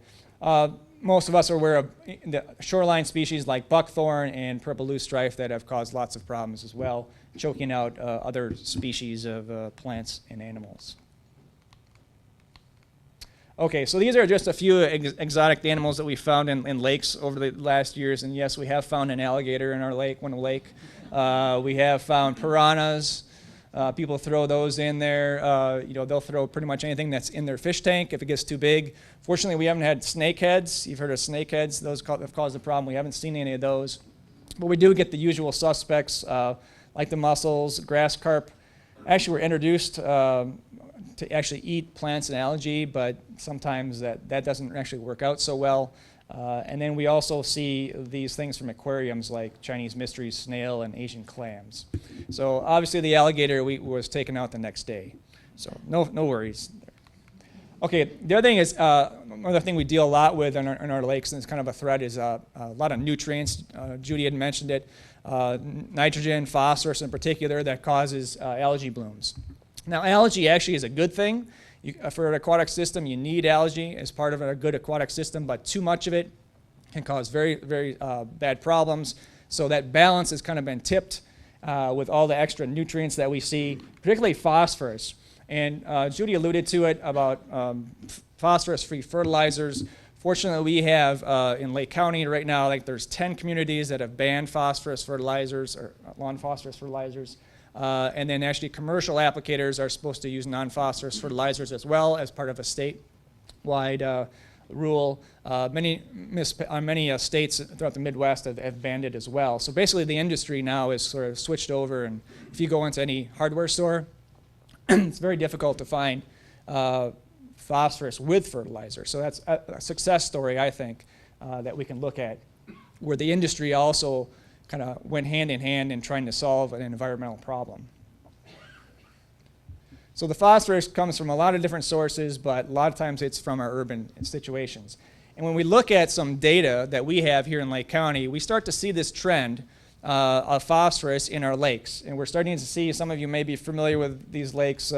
Most of us are aware of the shoreline species like buckthorn and purple loosestrife that have caused lots of problems as well, choking out other species of plants and animals. Okay, so these are just a few exotic animals that we found in lakes over the last years, and yes, we have found an alligator in our lake, one lake. We have found piranhas. People throw those in there. They'll throw pretty much anything that's in their fish tank if it gets too big. Fortunately, we haven't had snakeheads. You've heard of snakeheads. Those have caused a problem. We haven't seen any of those. But we do get the usual suspects, like the mussels, grass carp. Actually, we're introduced to actually eat plants and algae, but sometimes that doesn't actually work out so well. And then we also see these things from aquariums like Chinese mystery snail and Asian clams. So obviously the alligator was taken out the next day. So no worries there. Okay, the other thing is, another thing we deal a lot with in our lakes, and it's kind of a threat, is a lot of nutrients. Judy had mentioned it. Nitrogen, phosphorus in particular, that causes algae blooms. Now, algae actually is a good thing. For an aquatic system, you need algae as part of a good aquatic system, but too much of it can cause very, very bad problems. So that balance has kind of been tipped with all the extra nutrients that we see, particularly phosphorus. And Judy alluded to it about phosphorus-free fertilizers. Fortunately, we have in Lake County right now, there's 10 communities that have banned phosphorus fertilizers or non-phosphorus fertilizers. And then actually commercial applicators are supposed to use non-phosphorus fertilizers as well as part of a statewide rule. Many states throughout the Midwest have banned it as well. So basically the industry now is sort of switched over, and if you go into any hardware store, it's very difficult to find phosphorus with fertilizer. So that's a success story, I think, that we can look at, where the industry also kind of went hand in hand in trying to solve an environmental problem. So the phosphorus comes from a lot of different sources, but a lot of times it's from our urban situations. And when we look at some data that we have here in Lake County, we start to see this trend of phosphorus in our lakes. And we're starting to see, some of you may be familiar with these lakes,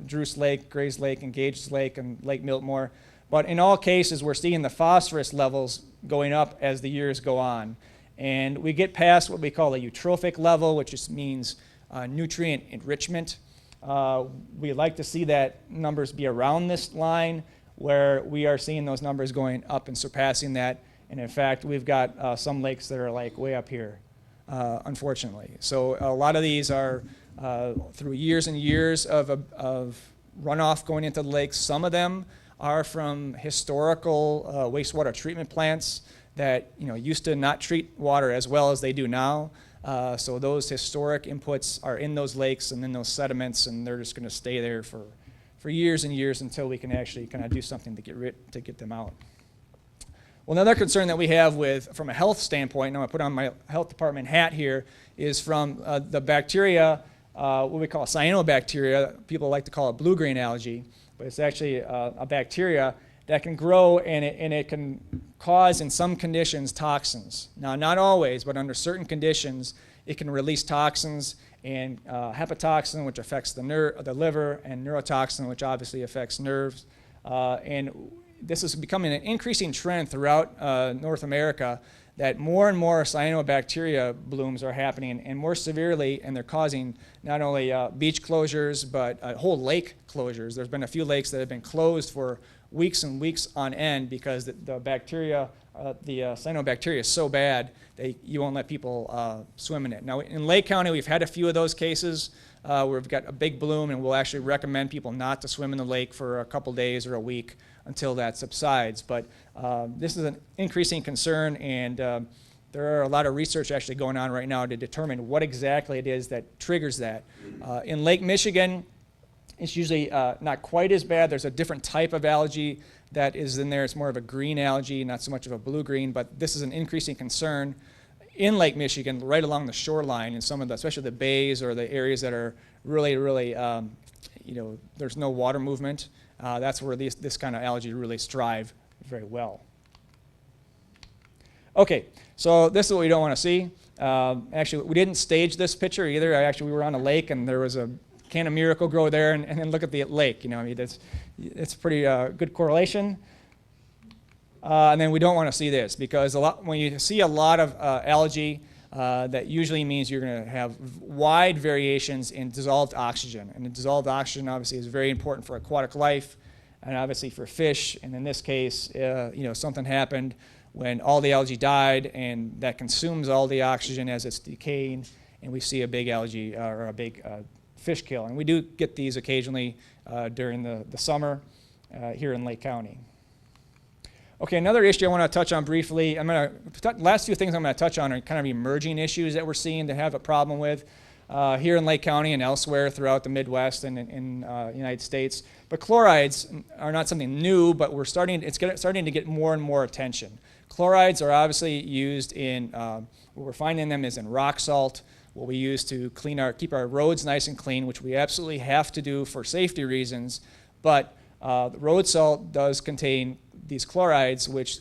Druce Lake, Grays Lake, and Gages Lake, and Lake Miltmore. But in all cases, we're seeing the phosphorus levels going up as the years go on. And we get past what we call a eutrophic level, which just means nutrient enrichment. We like to see that numbers be around this line, where we are seeing those numbers going up and surpassing that. And in fact, we've got some lakes that are like way up here. unfortunately. So a lot of these are through years and years of runoff going into the lakes. Some of them are from historical wastewater treatment plants that used to not treat water as well as they do now. So those historic inputs are in those lakes and in those sediments, and they're just going to stay there for years and years until we can actually kind of do something to get them out. Well, another concern that we have from a health standpoint, and I'm going to put on my health department hat here, is from the bacteria, what we call cyanobacteria. People like to call it blue-green algae, but it's actually a bacteria that can grow, and it can cause, in some conditions, toxins. Now, not always, but under certain conditions, it can release toxins, and hepatotoxin, which affects the liver, and neurotoxin, which obviously affects nerves. And this is becoming an increasing trend throughout North America, that more and more cyanobacteria blooms are happening, and more severely, and they're causing not only beach closures, but whole lake closures. There's been a few lakes that have been closed for weeks and weeks on end because the bacteria, the cyanobacteria is so bad that you won't let people swim in it. Now, in Lake County, we've had a few of those cases where we've got a big bloom, and we'll actually recommend people not to swim in the lake for a couple days or a week until that subsides. But this is an increasing concern, and there are a lot of research actually going on right now to determine what exactly it is that triggers that. In Lake Michigan, it's usually not quite as bad. There's a different type of algae that is in there. It's more of a green algae, not so much of a blue-green, but this is an increasing concern in Lake Michigan, right along the shoreline, in some of the, especially the bays or the areas that are really, really, there's no water movement. That's where this kind of algae really strive very well. Okay, so this is what we don't want to see. Actually, we didn't stage this picture either. We were on a lake, and there was a can of Miracle-Gro there, and then look at the lake. It's pretty good correlation. And then we don't want to see this, because when you see a lot of algae, that usually means you're going to have wide variations in dissolved oxygen. And the dissolved oxygen obviously is very important for aquatic life and obviously for fish. And in this case, something happened when all the algae died, and that consumes all the oxygen as it's decaying, and we see a big algae or a big fish kill. And we do get these occasionally during the summer here in Lake County. Okay, another issue I want to touch on briefly. Last few things I'm going to touch on are kind of emerging issues that we're seeing to have a problem with here in Lake County and elsewhere throughout the Midwest and in the United States. But chlorides are not something new, but it's starting to get more and more attention. Chlorides are obviously used in, what we're finding them is in rock salt, what we use to keep our roads nice and clean, which we absolutely have to do for safety reasons. But the road salt does contain these chlorides, which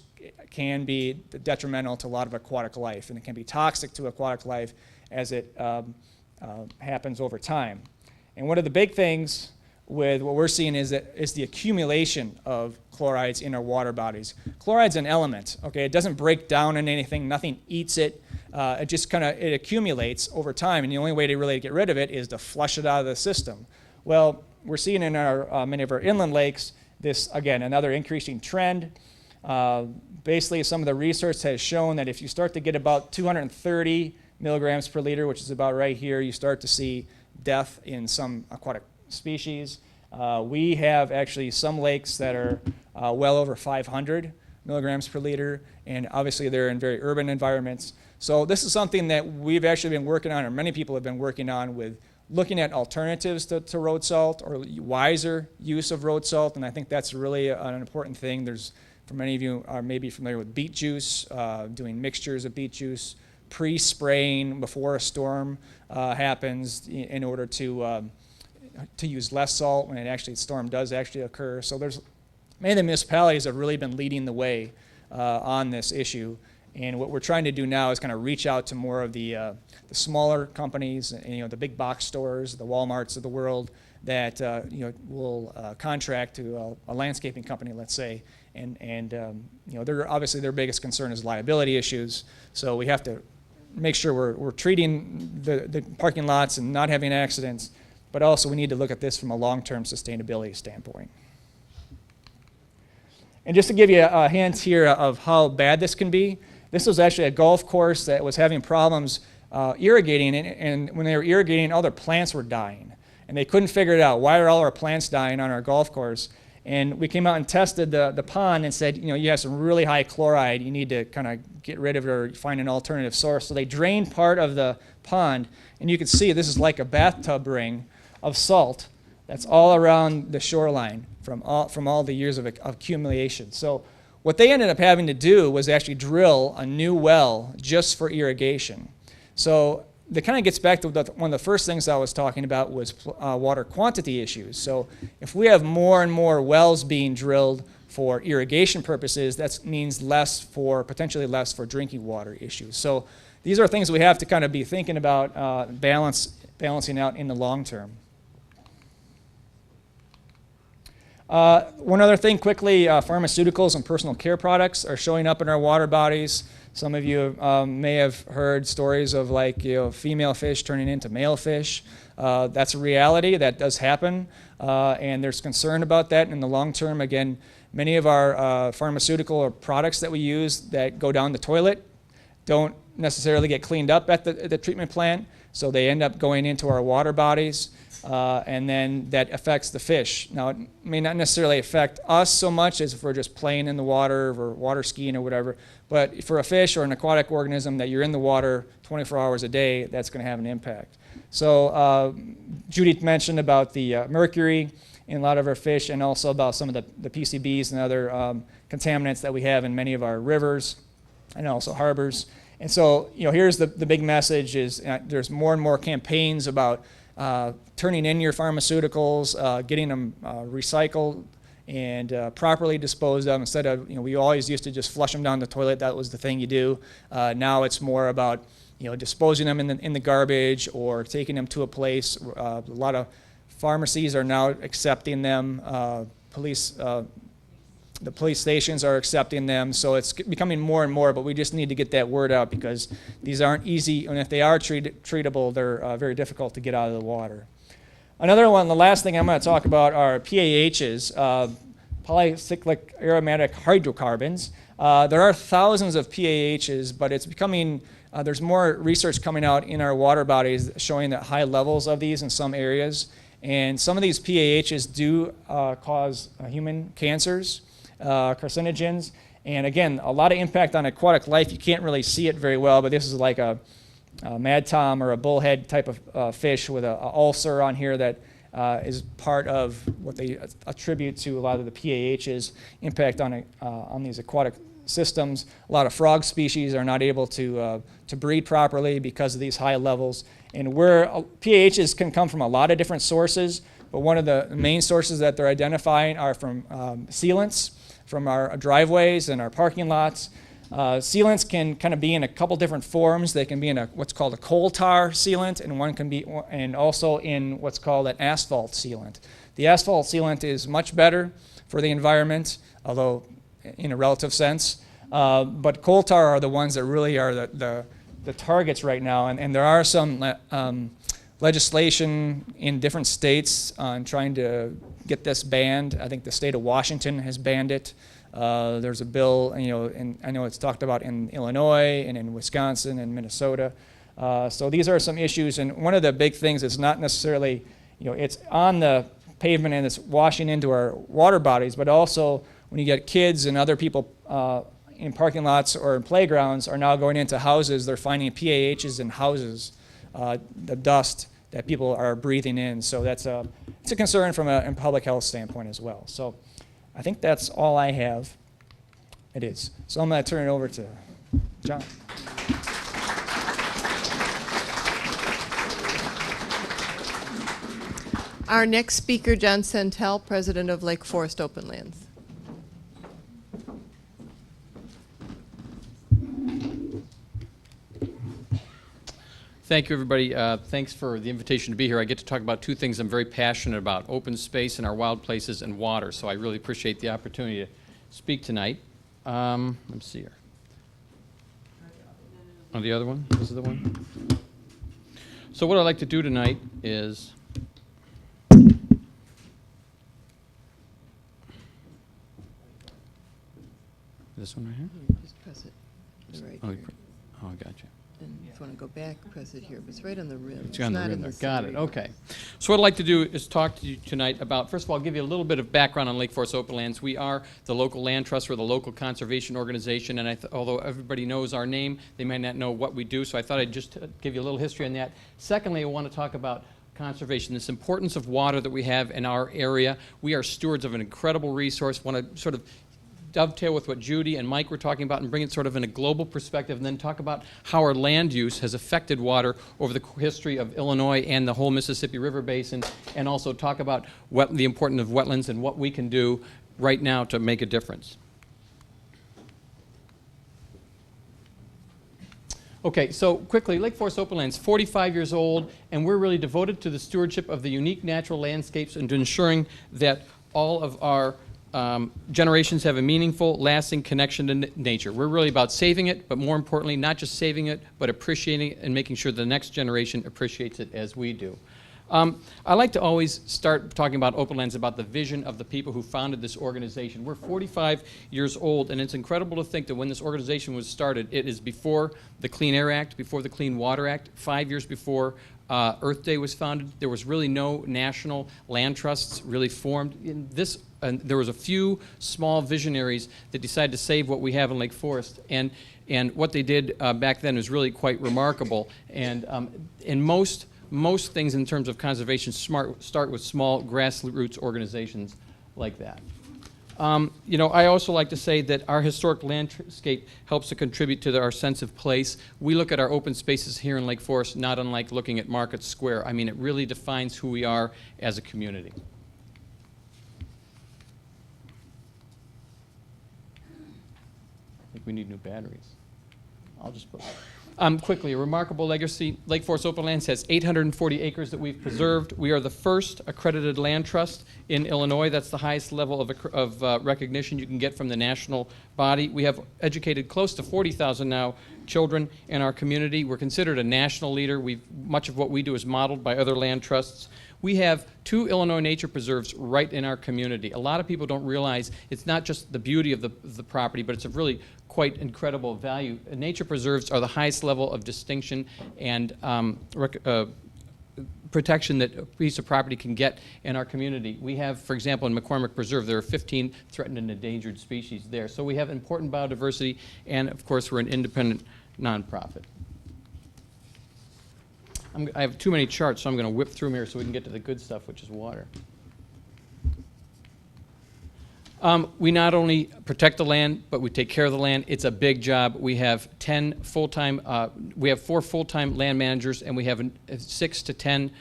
can be detrimental to a lot of aquatic life, and it can be toxic to aquatic life as it happens over time. And one of the big things with what we're seeing is the accumulation of chlorides in our water bodies. Chloride's an element, okay? It doesn't break down in anything, nothing eats it. It just it accumulates over time, and the only way to really get rid of it is to flush it out of the system. Well, we're seeing in many of our inland lakes this, again, another increasing trend. Basically, some of the research has shown that if you start to get about 230 milligrams per liter, which is about right here, you start to see death in some aquatic species. We have actually some lakes that are well over 500 milligrams per liter, and obviously they're in very urban environments. So this is something that we've actually been working on, or many people have been working on, with looking at alternatives to road salt or wiser use of road salt, and I think that's really an important thing. For many of you are maybe familiar with beet juice, doing mixtures of beet juice, pre-spraying before a storm happens in order to use less salt when the storm does actually occur. So many of the municipalities have really been leading the way on this issue. And what we're trying to do now is kind of reach out to more of the smaller companies, and, the big box stores, the Walmarts of the world, that will contract to a landscaping company, let's say, and obviously their biggest concern is liability issues. So we have to make sure we're treating the parking lots and not having accidents, but also we need to look at this from a long-term sustainability standpoint. And just to give you a hint here of how bad this can be, this was actually a golf course that was having problems irrigating it, and when they were irrigating, all their plants were dying. And they couldn't figure it out. Why are all our plants dying on our golf course? And we came out and tested the pond and said, you have some really high chloride. You need to kind of get rid of it or find an alternative source. So they drained part of the pond, and you can see this is like a bathtub ring of salt that's all around the shoreline from all the years of accumulation. So what they ended up having to do was actually drill a new well just for irrigation. So that kind of gets back to one of the first things I was talking about was water quantity issues. So if we have more and more wells being drilled for irrigation purposes, that means potentially less for drinking water issues. So these are things we have to kind of be thinking about balancing out in the long term. One other thing quickly, pharmaceuticals and personal care products are showing up in our water bodies. Some of you may have heard stories of female fish turning into male fish. That's a reality. That does happen. And there's concern about that in the long term. Again, many of our pharmaceutical or products that we use that go down the toilet don't necessarily get cleaned up at the treatment plant. So they end up going into our water bodies. And then that affects the fish. Now, it may not necessarily affect us so much as if we're just playing in the water or water skiing or whatever, but for a fish or an aquatic organism that you're in the water 24 hours a day, that's going to have an impact. So Judy mentioned about the mercury in a lot of our fish, and also about some of the PCBs and other contaminants that we have in many of our rivers and also harbors. And so, here's the big message is there's more and more campaigns about turning in your pharmaceuticals, getting them recycled and properly disposed of instead of, we always used to just flush them down the toilet. That was the thing you do. Now it's more about, disposing them in the garbage or taking them to a place. A lot of pharmacies are now accepting them. The police stations are accepting them, so it's becoming more and more, but we just need to get that word out because these aren't easy, and if they are treatable, they're very difficult to get out of the water. Another one, the last thing I'm going to talk about are PAHs, polycyclic aromatic hydrocarbons. There are thousands of PAHs, but it's becoming, there's more research coming out in our water bodies showing that high levels of these in some areas, and some of these PAHs do cause human cancers. Carcinogens, and again, a lot of impact on aquatic life. You can't really see it very well, but this is like a mad tom or a bullhead type of fish with an ulcer on here that is part of what they attribute to a lot of the PAH's impact on these aquatic systems. A lot of frog species are not able to breed properly because of these high levels. And PAHs can come from a lot of different sources, but one of the main sources that they're identifying are from sealants, from our driveways and our parking lots. Sealants can kind of be in a couple different forms. They can be in what's called a coal tar sealant, and one can be, and also in what's called an asphalt sealant. The asphalt sealant is much better for the environment, although in a relative sense. But coal tar are the ones that really are the targets right now, and there are some legislation in different states on trying to get this banned. I think the state of Washington has banned it. There's a bill, and I know it's talked about in Illinois and in Wisconsin and Minnesota. So these are some issues, and one of the big things is not necessarily, it's on the pavement and it's washing into our water bodies, but also when you get kids and other people in parking lots or in playgrounds are now going into houses, they're finding PAHs in houses, the dust that people are breathing in. So it's a concern from a public health standpoint as well. So I think that's all I have. It is. So I'm going to turn it over to John. Our next speaker, John Santel, President of Lake Forest Open Lands. Thank you, everybody. Thanks for the invitation to be here. I get to talk about two things I'm very passionate about: open space and our wild places and water. So I really appreciate the opportunity to speak tonight. Let's see here. Oh, the other one? This is the one? So what I'd like to do tonight is this one right here? Just press it. Oh, I got you. And if you want to go back, press it here. But it's right on the rim. It's on the not rim in there. the Got center. it. Okay. So what I'd like to do is talk to you tonight about, first of all, I'll give you a little bit of background on Lake Forest Open Lands. We are the local land trust. We're the local conservation organization, and although everybody knows our name, they might not know what we do, so I thought I'd just give you a little history on that. Secondly, I want to talk about conservation, this importance of water that we have in our area. We are stewards of an incredible resource. Want to sort of dovetail with what Judy and Mike were talking about and bring it sort of in a global perspective, and then talk about how our land use has affected water over the history of Illinois and the whole Mississippi River Basin, and also talk about the importance of wetlands and what we can do right now to make a difference. Okay, so quickly, Lake Forest Open Lands, 45 years old, and we're really devoted to the stewardship of the unique natural landscapes and to ensuring that all of our generations have a meaningful, lasting connection to nature. We're really about saving it, but more importantly, not just saving it, but appreciating it and making sure the next generation appreciates it as we do. I like to always start talking about Open Lands, about the vision of the people who founded this organization. We're 45 years old, and it's incredible to think that when this organization was started, it is before the Clean Air Act, before the Clean Water Act, 5 years before Earth Day was founded. There was really no national land trusts really formed. There was a few small visionaries that decided to save what we have in Lake Forest, and what they did back then was really quite remarkable. And most things in terms of conservation start with small grassroots organizations like that. You know, I also like to say that our historic landscape helps to contribute to our sense of place. We look at our open spaces here in Lake Forest not unlike looking at Market Square. I mean, it really defines who we are as a community. I think we need new batteries. I'll just put... quickly, a remarkable legacy. Lake Forest Open Lands has 840 acres that we've preserved. We are the first accredited land trust in Illinois. That's the highest level of recognition you can get from the national body. We have educated close to 40,000 now children in our community. We're considered a national leader. Much of what we do is modeled by other land trusts. We have 2 Illinois nature preserves right in our community. A lot of people don't realize it's not just the beauty of the property, but it's of really quite incredible value. Nature preserves are the highest level of distinction and protection that a piece of property can get in our community. We have, for example, in McCormick Preserve, there are 15 threatened and endangered species there. So we have important biodiversity, and of course, we're an independent nonprofit. I have too many charts, so I'm going to whip through them here so we can get to the good stuff, which is water. We not only protect the land, but we take care of the land. It's a big job. We have 10 full-time, we have 4 full-time land managers, and we have 6 to 10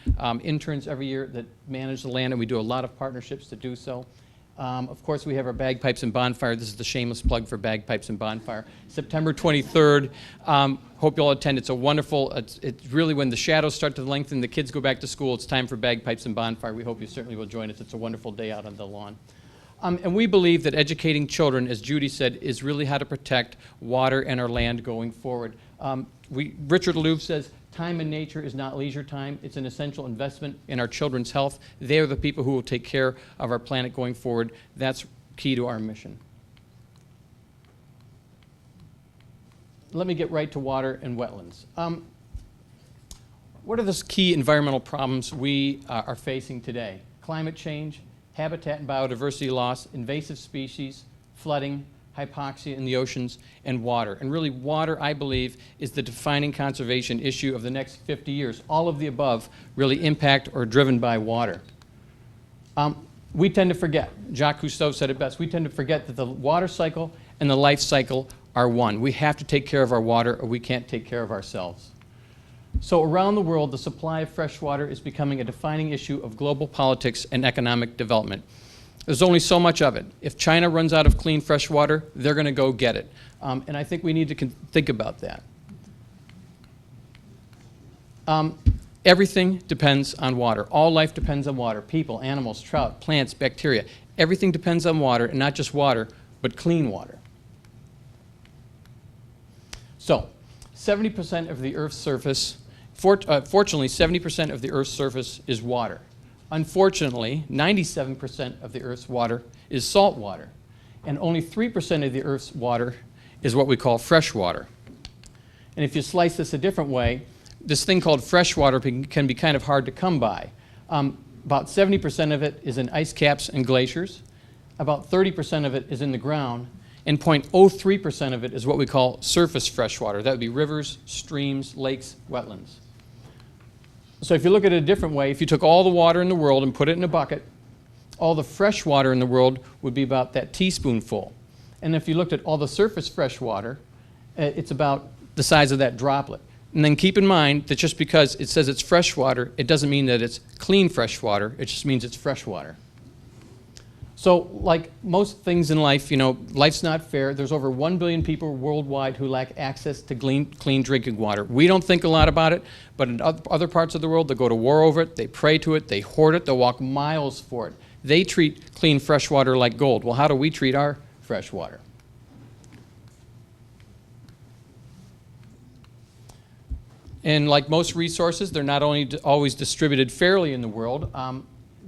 interns every year that manage the land, and we do a lot of partnerships to do so. Of course, we have our Bagpipes and Bonfire. This is the shameless plug for Bagpipes and Bonfire. September 23rd. Hope you'll attend. It's a wonderful, it's really when the shadows start to lengthen, the kids go back to school, it's time for Bagpipes and Bonfire. We hope you certainly will join us. It's a wonderful day out on the lawn. And we believe that educating children, as Judy said, is really how to protect water and our land going forward. Richard Louv says, time in nature is not leisure time. It's an essential investment in our children's health. They are the people who will take care of our planet going forward. That's key to our mission. Let me get right to water and wetlands. What are the key environmental problems we are facing today? Climate change, habitat and biodiversity loss, invasive species, flooding, hypoxia in the oceans, and water. And really, water, I believe, is the defining conservation issue of the next 50 years. All of the above really impact or are driven by water. We tend to forget, Jacques Cousteau said it best, we tend to forget that the water cycle and the life cycle are one. We have to take care of our water or we can't take care of ourselves. So around the world, the supply of fresh water is becoming a defining issue of global politics and economic development. There's only so much of it. If China runs out of clean fresh water, they're going to go get it. And I think we need to think about that. Everything depends on water. All life depends on water. People, animals, trout, plants, bacteria. Everything depends on water, and not just water, but clean water. So, 70% of the Earth's surface, fortunately, 70% of the Earth's surface is water. Unfortunately, 97% of the Earth's water is salt water, and only 3% of the Earth's water is what we call fresh water. And if you slice this a different way, this thing called freshwater can be kind of hard to come by. About 70% of it is in ice caps and glaciers. About 30% of it is in the ground. And 0.03% of it is what we call surface freshwater. That would be rivers, streams, lakes, wetlands. So if you look at it a different way, if you took all the water in the world and put it in a bucket, all the fresh water in the world would be about that teaspoonful. And if you looked at all the surface fresh water, it's about the size of that droplet. And then keep in mind that just because it says it's fresh water, it doesn't mean that it's clean fresh water. It just means it's fresh water. So like most things in life, you know, life's not fair. There's over 1 billion people worldwide who lack access to clean drinking water. We don't think a lot about it, but in other parts of the world, they go to war over it, they pray to it, they hoard it, they'll walk miles for it. They treat clean fresh water like gold. Well, how do we treat our fresh water? And like most resources, they're not only always distributed fairly in the world.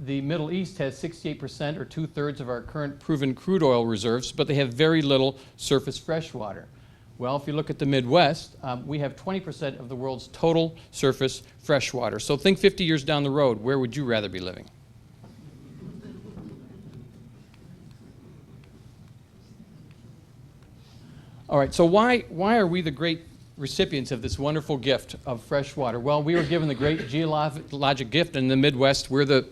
The Middle East has 68% or 2/3 of our current proven crude oil reserves, but they have very little surface fresh water. Well, if you look at the Midwest, we have 20% of the world's total surface fresh water. So think 50 years down the road, where would you rather be living? All right, so why are we the great recipients of this wonderful gift of fresh water? Well, we were given the great geologic gift in the Midwest. We're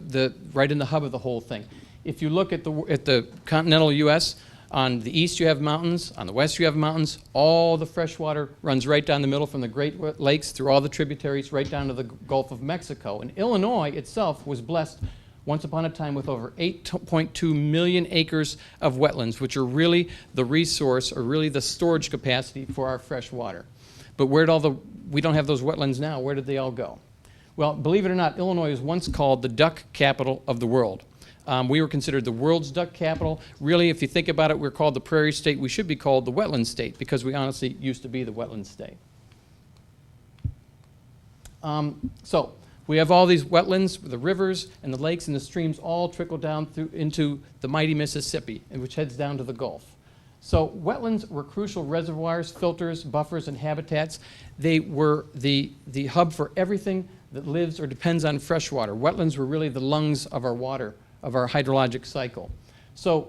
right in the hub of the whole thing. If you look at the continental U.S., on the east you have mountains, on the west you have mountains. All the fresh water runs right down the middle from the Great Lakes through all the tributaries right down to the Gulf of Mexico. And Illinois itself was blessed once upon a time with over 8.2 million acres of wetlands, which are really the resource or really the storage capacity for our fresh water. But we don't have those wetlands now. Where did they all go? Well, believe it or not, Illinois was once called the duck capital of the world. We were considered the world's duck capital. Really, if you think about it, we're called the prairie state. We should be called the wetland state because we honestly used to be the wetland state. So we have all these wetlands, the rivers and the lakes and the streams all trickle down into the mighty Mississippi, which heads down to the Gulf. So wetlands were crucial reservoirs, filters, buffers, and habitats. They were the hub for everything that lives or depends on fresh water. Wetlands were really the lungs of our water, of our hydrologic cycle. So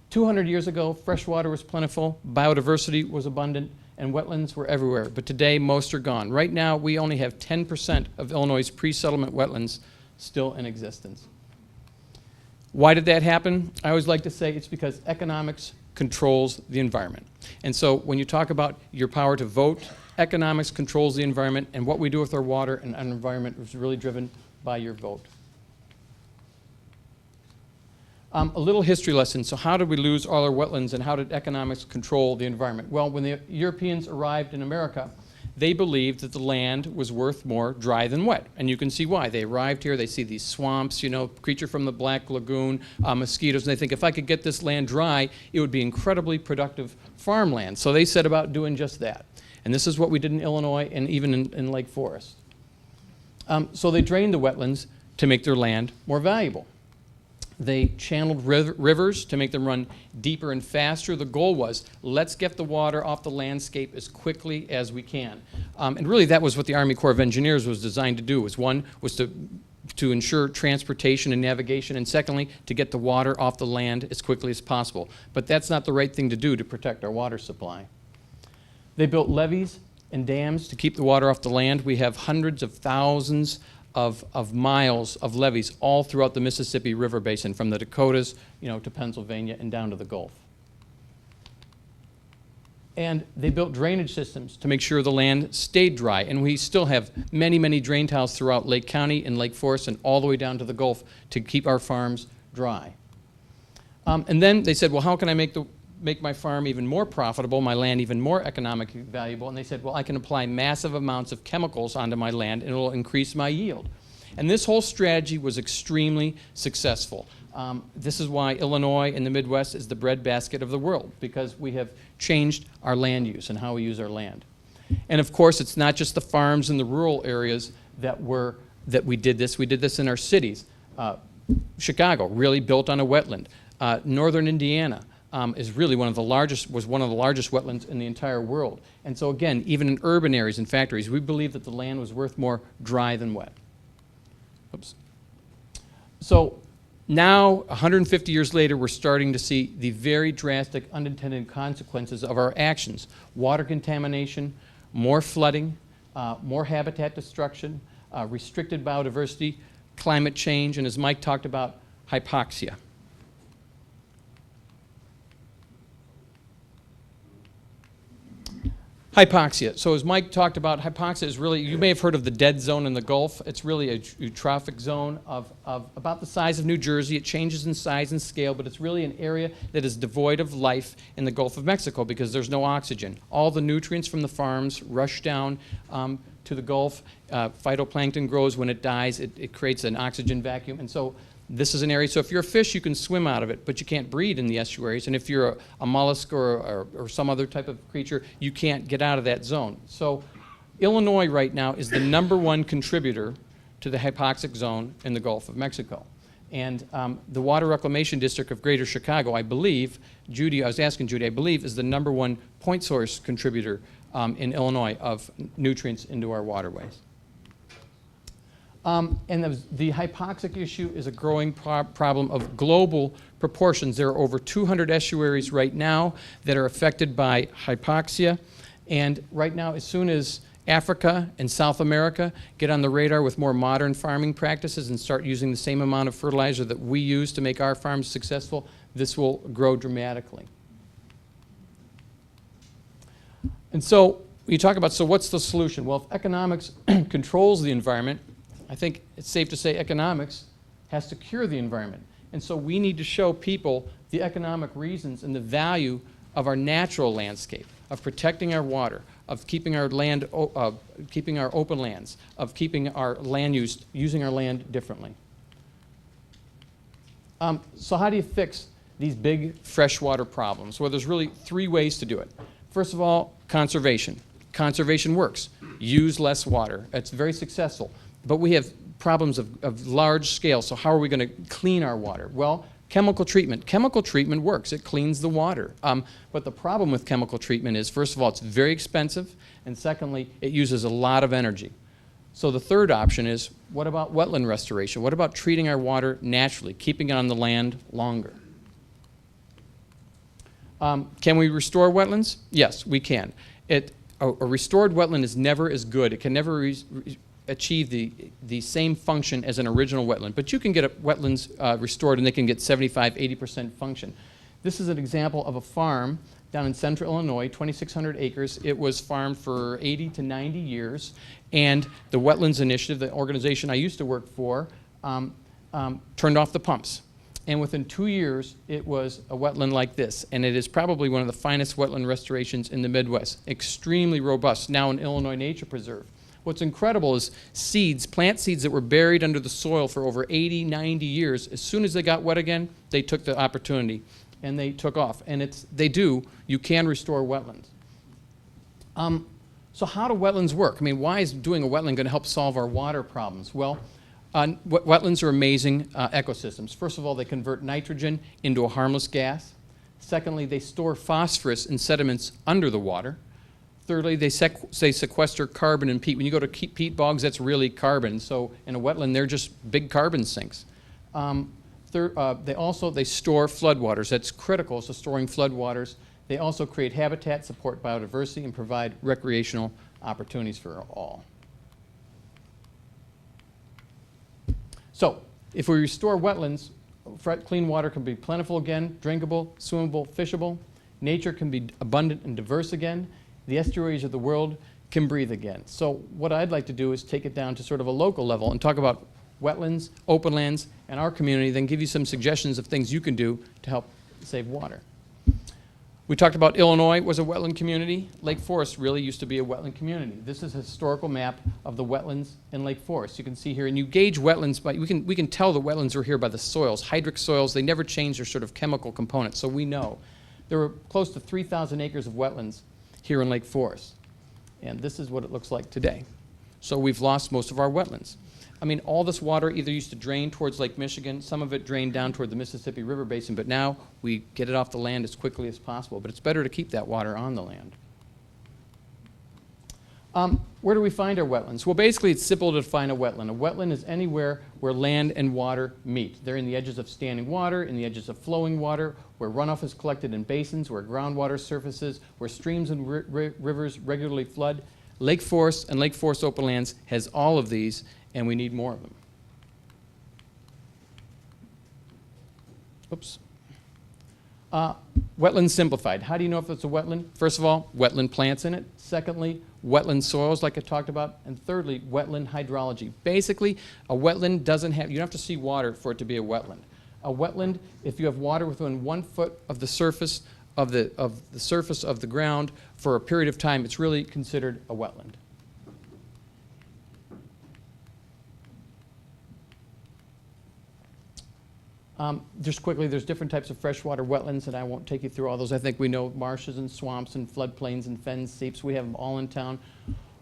200 years ago, fresh water was plentiful, biodiversity was abundant, and wetlands were everywhere. But today, most are gone. Right now, we only have 10% of Illinois' pre-settlement wetlands still in existence. Why did that happen? I always like to say it's because economics controls the environment. And so when you talk about your power to vote, economics controls the environment, and what we do with our water and our environment is really driven by your vote. A little history lesson. So how did we lose all our wetlands and how did economics control the environment? Well, when the Europeans arrived in America, they believed that the land was worth more dry than wet. And you can see why. They arrived here, they see these swamps, you know, creature from the Black Lagoon, mosquitoes, and they think if I could get this land dry, it would be incredibly productive farmland. So they set about doing just that. And this is what we did in Illinois and even in Lake Forest. So they drained the wetlands to make their land more valuable. They channeled rivers to make them run deeper and faster. The goal was, let's get the water off the landscape as quickly as we can. And really that was what the Army Corps of Engineers was designed to do. One was to ensure transportation and navigation, and secondly, to get the water off the land as quickly as possible. But that's not the right thing to do to protect our water supply. They built levees and dams to keep the water off the land. We have hundreds of thousands of miles of levees all throughout the Mississippi River Basin, from the Dakotas, you know, to Pennsylvania and down to the Gulf. And they built drainage systems to make sure the land stayed dry. And we still have many, many drain tiles throughout Lake County and Lake Forest and all the way down to the Gulf to keep our farms dry. And then they said, well, how can I make my farm even more profitable, my land even more economically valuable? And they said, well, I can apply massive amounts of chemicals onto my land and it will increase my yield. And this whole strategy was extremely successful. This is why Illinois and the Midwest is the breadbasket of the world, because we have changed our land use and how we use our land. And of course, it's not just the farms in the rural areas that we did this. We did this in our cities. Chicago, really built on a wetland. Northern Indiana, is really was one of the largest wetlands in the entire world. And so again, even in urban areas and factories, we believe that the land was worth more dry than wet. Oops. So now, 150 years later, we're starting to see the very drastic unintended consequences of our actions. Water contamination, more flooding, more habitat destruction, restricted biodiversity, climate change, and as Mike talked about, hypoxia. Hypoxia. So as Mike talked about, hypoxia is really, you may have heard of the dead zone in the Gulf. It's really a eutrophic zone of about the size of New Jersey. It changes in size and scale, but it's really an area that is devoid of life in the Gulf of Mexico because there's no oxygen. All the nutrients from the farms rush down to the Gulf. Phytoplankton grows when it dies. It creates an oxygen vacuum. And so this is an area, so if you're a fish, you can swim out of it, but you can't breed in the estuaries. And if you're a mollusk or some other type of creature, you can't get out of that zone. So Illinois right now is the #1 contributor to the hypoxic zone in the Gulf of Mexico. And the Water Reclamation District of Greater Chicago, I believe, Judy, I was asking Judy, I believe is the #1 point source contributor in Illinois of nutrients into our waterways. And the hypoxic issue is a growing problem of global proportions. There are over 200 estuaries right now that are affected by hypoxia. And right now, as soon as Africa and South America get on the radar with more modern farming practices and start using the same amount of fertilizer that we use to make our farms successful, this will grow dramatically. And so you talk about, so what's the solution? Well, if economics controls the environment, I think it's safe to say economics has to cure the environment. And so we need to show people the economic reasons and the value of our natural landscape, of protecting our water, of keeping our land, keeping our open lands, of keeping our land use, using our land differently. So how do you fix these big freshwater problems? Well, there's really 3 ways to do it. First of all, conservation. Conservation works. Use less water. It's very successful. But we have problems of large scale, so how are we going to clean our water? Well, chemical treatment. Chemical treatment works. It cleans the water. But the problem with chemical treatment is, first of all, it's very expensive, and secondly, it uses a lot of energy. So the third option is, what about wetland restoration? What about treating our water naturally, keeping it on the land longer? Can we restore wetlands? Yes, we can. A restored wetland is never as good. It can never achieve the same function as an original wetland. But you can get wetlands restored and they can get 75–80% function. This is an example of a farm down in central Illinois, 2,600 acres. It was farmed for 80 to 90 years. And the Wetlands Initiative, the organization I used to work for, turned off the pumps. And within 2 years, it was a wetland like this. And it is probably one of the finest wetland restorations in the Midwest. Extremely robust, now an Illinois Nature Preserve. What's incredible is seeds, plant seeds that were buried under the soil for over 80, 90 years, as soon as they got wet again, they took the opportunity and they took off. And you can restore wetlands. So how do wetlands work? I mean, why is doing a wetland going to help solve our water problems? Well, wetlands are amazing ecosystems. First of all, they convert nitrogen into a harmless gas. Secondly, they store phosphorus in sediments under the water. Thirdly, they sequester carbon and peat. When you go to peat bogs, that's really carbon. So in a wetland, they're just big carbon sinks. They store floodwaters. That's critical, so storing floodwaters. They also create habitat, support biodiversity, and provide recreational opportunities for all. So if we restore wetlands, clean water can be plentiful again, drinkable, swimmable, fishable. Nature can be abundant and diverse again. The estuaries of the world can breathe again. So what I'd like to do is take it down to sort of a local level and talk about wetlands, open lands, and our community, then give you some suggestions of things you can do to help save water. We talked about Illinois was a wetland community. Lake Forest really used to be a wetland community. This is a historical map of the wetlands in Lake Forest. You can see here, and you gauge wetlands by, we can tell the wetlands are here by the soils. Hydric soils, they never change their sort of chemical components, so we know. There were close to 3,000 acres of wetlands here in Lake Forest. And this is what it looks like today. So we've lost most of our wetlands. I mean, all this water either used to drain towards Lake Michigan, some of it drained down toward the Mississippi River Basin, but now we get it off the land as quickly as possible. But it's better to keep that water on the land. Where do we find our wetlands? Well, basically, it's simple to define a wetland. A wetland is anywhere where land and water meet. They're in the edges of standing water, in the edges of flowing water, where runoff is collected in basins, where groundwater surfaces, where streams and rivers regularly flood. Lake Forest and Lake Forest open lands has all of these, and we need more of them. Oops. Wetland simplified. How do you know if it's a wetland? First of all, wetland plants in it. Secondly, wetland soils like I talked about. And thirdly, wetland hydrology. Basically, a wetland doesn't have, you don't have to see water for it to be a wetland. A wetland, if you have water within 1 foot of the surface of the ground for a period of time, it's really considered a wetland. Just quickly, there's different types of freshwater wetlands, and I won't take you through all those. I think we know marshes and swamps and floodplains and fens, seeps. We have them all in town.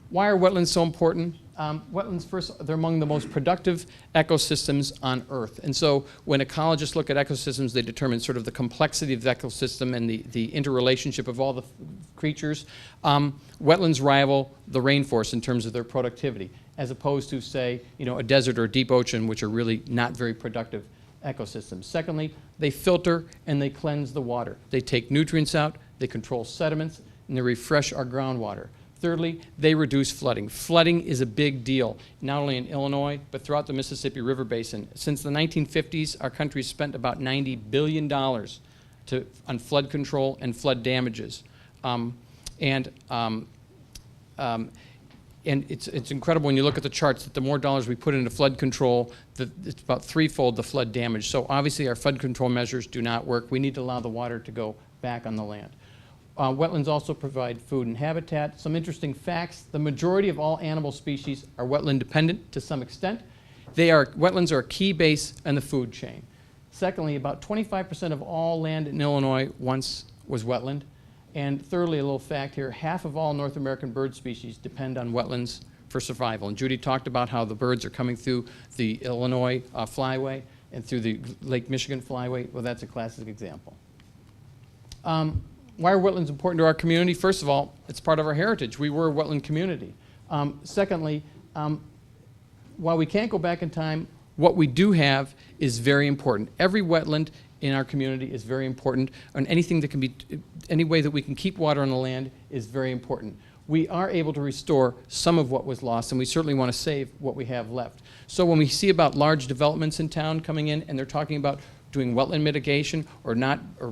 Why are wetlands so important? Wetlands, first, they're among the most productive ecosystems on Earth. And so when ecologists look at ecosystems, they determine sort of the complexity of the ecosystem and the interrelationship of all the creatures. Wetlands rival the rainforest in terms of their productivity, as opposed to, say, a desert or a deep ocean, which are really not very productive ecosystems. Secondly, they filter and they cleanse the water. They take nutrients out, they control sediments, and they refresh our groundwater. Thirdly, they reduce flooding. Flooding is a big deal, not only in Illinois, but throughout the Mississippi River Basin. Since the 1950s, our country spent about $90 billion on flood control and flood damages. And it's incredible when you look at the charts that the more dollars we put into flood control, it's about threefold the flood damage. So obviously our flood control measures do not work. We need to allow the water to go back on the land. Wetlands also provide food and habitat. Some interesting facts: the majority of all animal species are wetland dependent to some extent. Wetlands are a key base in the food chain. Secondly, about 25% of all land in Illinois once was wetland. And thirdly, a little fact here, half of all North American bird species depend on wetlands for survival. And Judy talked about how the birds are coming through the Illinois flyway and through the Lake Michigan flyway. Well, that's a classic example. Why are wetlands important to our community? First of all, it's part of our heritage. We were a wetland community. Secondly, while we can't go back in time, what we do have is very important. Every wetland in our community is very important, and anything that can be, any way that we can keep water on the land is very important. We are able to restore some of what was lost, and we certainly want to save what we have left. So when we see about large developments in town coming in, and they're talking about doing wetland mitigation or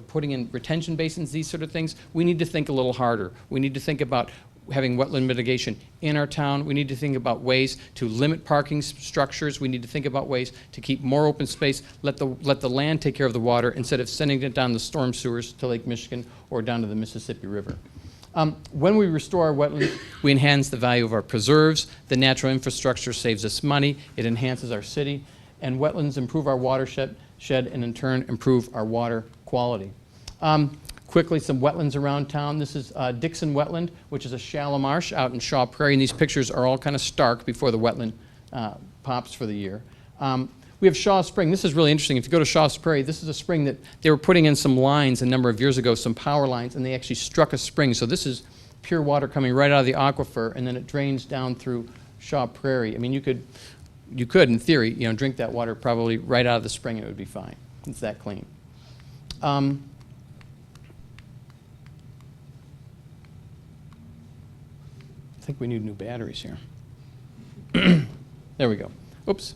putting in retention basins, these sort of things, we need to think a little harder. We need to think about having wetland mitigation in our town. We need to think about ways to limit parking structures. We need to think about ways to keep more open space, let the land take care of the water instead of sending it down the storm sewers to Lake Michigan or down to the Mississippi River. When we restore our wetlands, we enhance the value of our preserves. The natural infrastructure saves us money. It enhances our city. And wetlands improve our watershed and in turn improve our water quality. Quickly, some wetlands around town. This is Dixon Wetland, which is a shallow marsh out in Shaw Prairie, and these pictures are all kind of stark before the wetland pops for the year. We have Shaw Spring. This is really interesting. If you go to Shaw Prairie, this is a spring that they were putting in some lines a number of years ago, some power lines, and they actually struck a spring. So this is pure water coming right out of the aquifer, and then it drains down through Shaw Prairie. I mean, you could, in theory, drink that water probably right out of the spring, and it would be fine. It's that clean. I think we need new batteries here. There we go. Oops.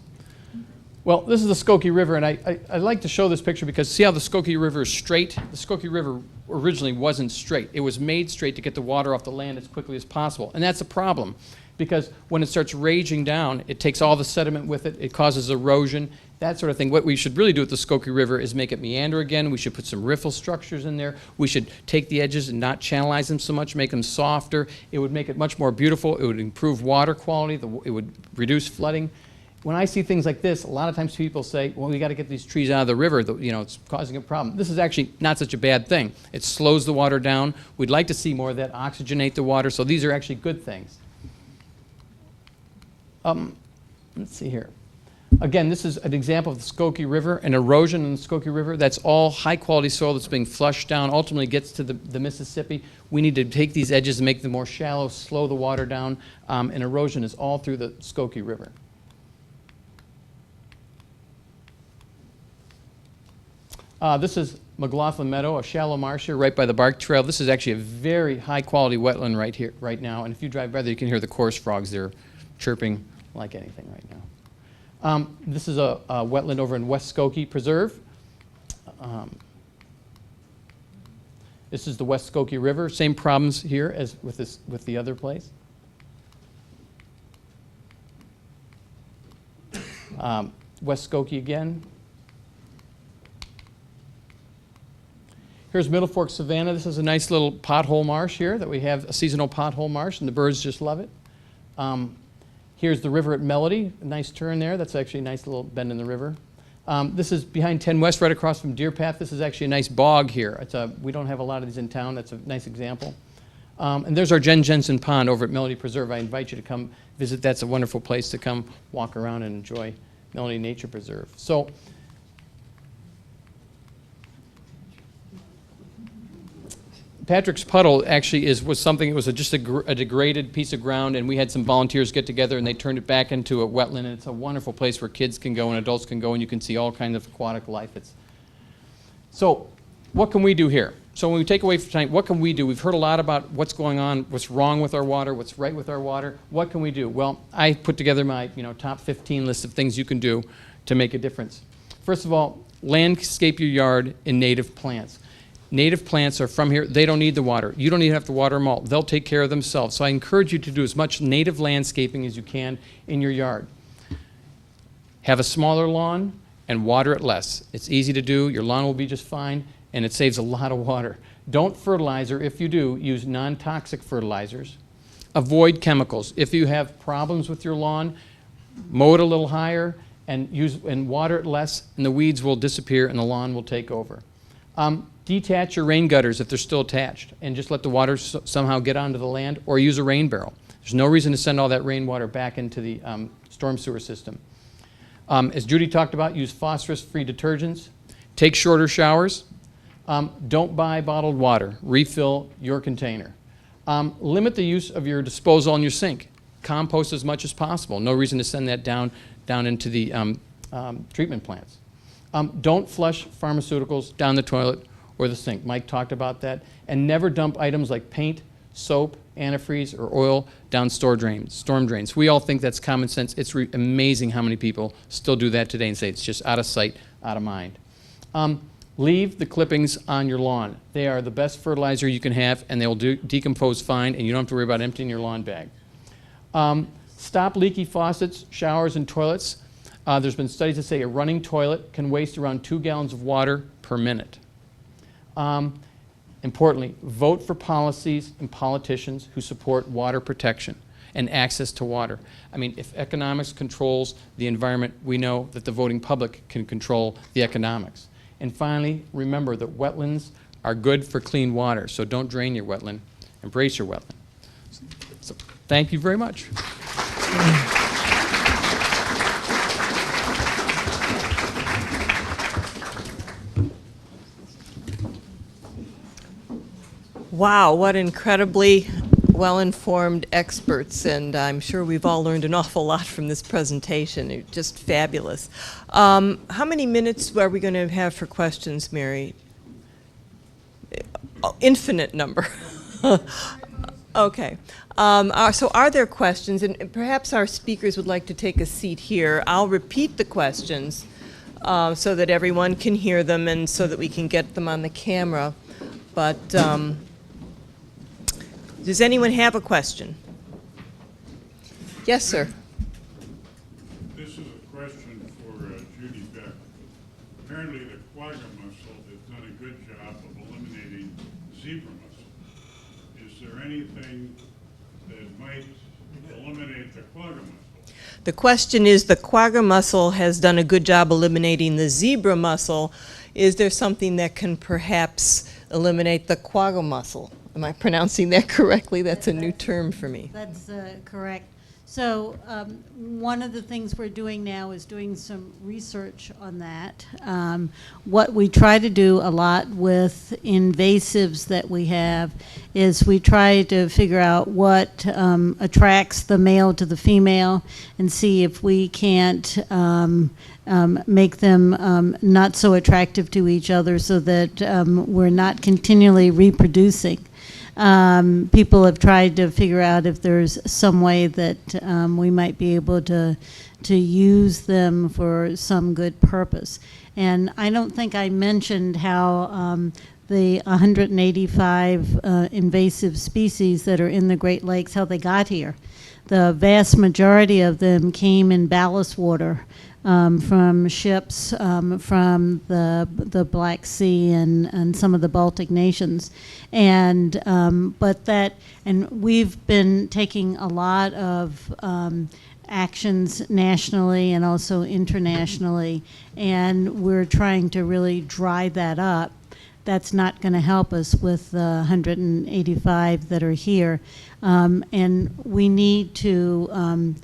Well, this is the Skokie River, and I like to show this picture because see how the Skokie River is straight? The Skokie River originally wasn't straight. It was made straight to get the water off the land as quickly as possible, and that's a problem because when it starts raging down, it takes all the sediment with it, it causes erosion, that sort of thing. What we should really do with the Skokie River is make it meander again. We should put some riffle structures in there. We should take the edges and not channelize them so much, make them softer. It would make it much more beautiful. It would improve water quality. It would reduce flooding. When I see things like this, a lot of times people say, well, we got to get these trees out of the river. It's causing a problem. This is actually not such a bad thing. It slows the water down. We'd like to see more of that, oxygenate the water. So these are actually good things. Let's see here. Again, this is an example of the Skokie River, an erosion in the Skokie River. That's all high-quality soil that's being flushed down, ultimately gets to the Mississippi. We need to take these edges and make them more shallow, slow the water down, and erosion is all through the Skokie River. This is McLaughlin Meadow, a shallow marsh here right by the Bark Trail. This is actually a very high-quality wetland right here, right now, and if you drive by there, you can hear the chorus frogs there chirping like anything right now. This is a wetland over in West Skokie Preserve. This is the West Skokie River. Same problems here as with the other place. West Skokie again. Here's Middle Fork Savannah. This is a nice little pothole marsh here that we have, a seasonal pothole marsh, and the birds just love it. Here's the river at Melody, a nice turn there. That's actually a nice little bend in the river. This is behind 10 West, right across from Deer Path. This is actually a nice bog here. We don't have a lot of these in town. That's a nice example. And there's our Jen Jensen Pond over at Melody Preserve. I invite you to come visit. That's a wonderful place to come walk around and enjoy Melody Nature Preserve. So, Patrick's Puddle actually was something, it was just a degraded piece of ground, and we had some volunteers get together and they turned it back into a wetland, and it's a wonderful place where kids can go and adults can go and you can see all kinds of aquatic life. So what can we do here? So when we take away from tonight, what can we do? We've heard a lot about what's going on, what's wrong with our water, what's right with our water. What can we do? Well, I put together my top 15 list of things you can do to make a difference. First of all, landscape your yard in native plants. Native plants are from here. They don't need the water. You don't even have to water them all. They'll take care of themselves. So I encourage you to do as much native landscaping as you can in your yard. Have a smaller lawn and water it less. It's easy to do. Your lawn will be just fine, and it saves a lot of water. Don't fertilizer. If you do, use non-toxic fertilizers. Avoid chemicals. If you have problems with your lawn, mow it a little higher and water it less, and the weeds will disappear and the lawn will take over. Detach your rain gutters if they're still attached and just let the water somehow get onto the land, or use a rain barrel. There's no reason to send all that rainwater back into the storm sewer system. As Judy talked about, use phosphorus-free detergents. Take shorter showers. Don't buy bottled water. Refill your container. Limit the use of your disposal in your sink. Compost as much as possible. No reason to send that down into the treatment plants. Don't flush pharmaceuticals down the toilet or the sink. Mike talked about that. And never dump items like paint, soap, antifreeze, or oil down storm drains. We all think that's common sense. It's amazing how many people still do that today and say it's just out of sight, out of mind. Leave the clippings on your lawn. They are the best fertilizer you can have, and they'll decompose fine, and you don't have to worry about emptying your lawn bag. Stop leaky faucets, showers, and toilets. There's been studies that say a running toilet can waste around 2 gallons of water per minute. Importantly, vote for policies and politicians who support water protection and access to water. I mean, if economics controls the environment, we know that the voting public can control the economics. And finally, remember that wetlands are good for clean water, so don't drain your wetland, embrace your wetland. So, thank you very much. Wow, what incredibly well-informed experts, and I'm sure we've all learned an awful lot from this presentation. It's just fabulous. How many minutes are we going to have for questions, Mary? Oh, infinite number. Okay. So are there questions? And perhaps our speakers would like to take a seat here. I'll repeat the questions so that everyone can hear them and so that we can get them on the camera. But does anyone have a question? Yes, sir. This is a question for Judy Beck. Apparently the quagga mussel has done a good job of eliminating zebra mussel. Is there anything that might eliminate the quagga mussel? The question is, the quagga mussel has done a good job eliminating the zebra mussel. Is there something that can perhaps eliminate the quagga mussel? Am I pronouncing that correctly? That's a new term for me. That's correct. So one of the things we're doing now is doing some research on that. What we try to do a lot with invasives that we have is we try to figure out what attracts the male to the female and see if we can't make them not so attractive to each other so that we're not continually reproducing. People have tried to figure out if there's some way that we might be able to use them for some good purpose. And I don't think I mentioned how the 185 invasive species that are in the Great Lakes, how they got here. The vast majority of them came in ballast water from ships from the Black Sea and some of the Baltic nations, and we've been taking a lot of actions nationally and also internationally, and we're trying to really dry that up. That's not going to help us with the 185 that are here, and we need to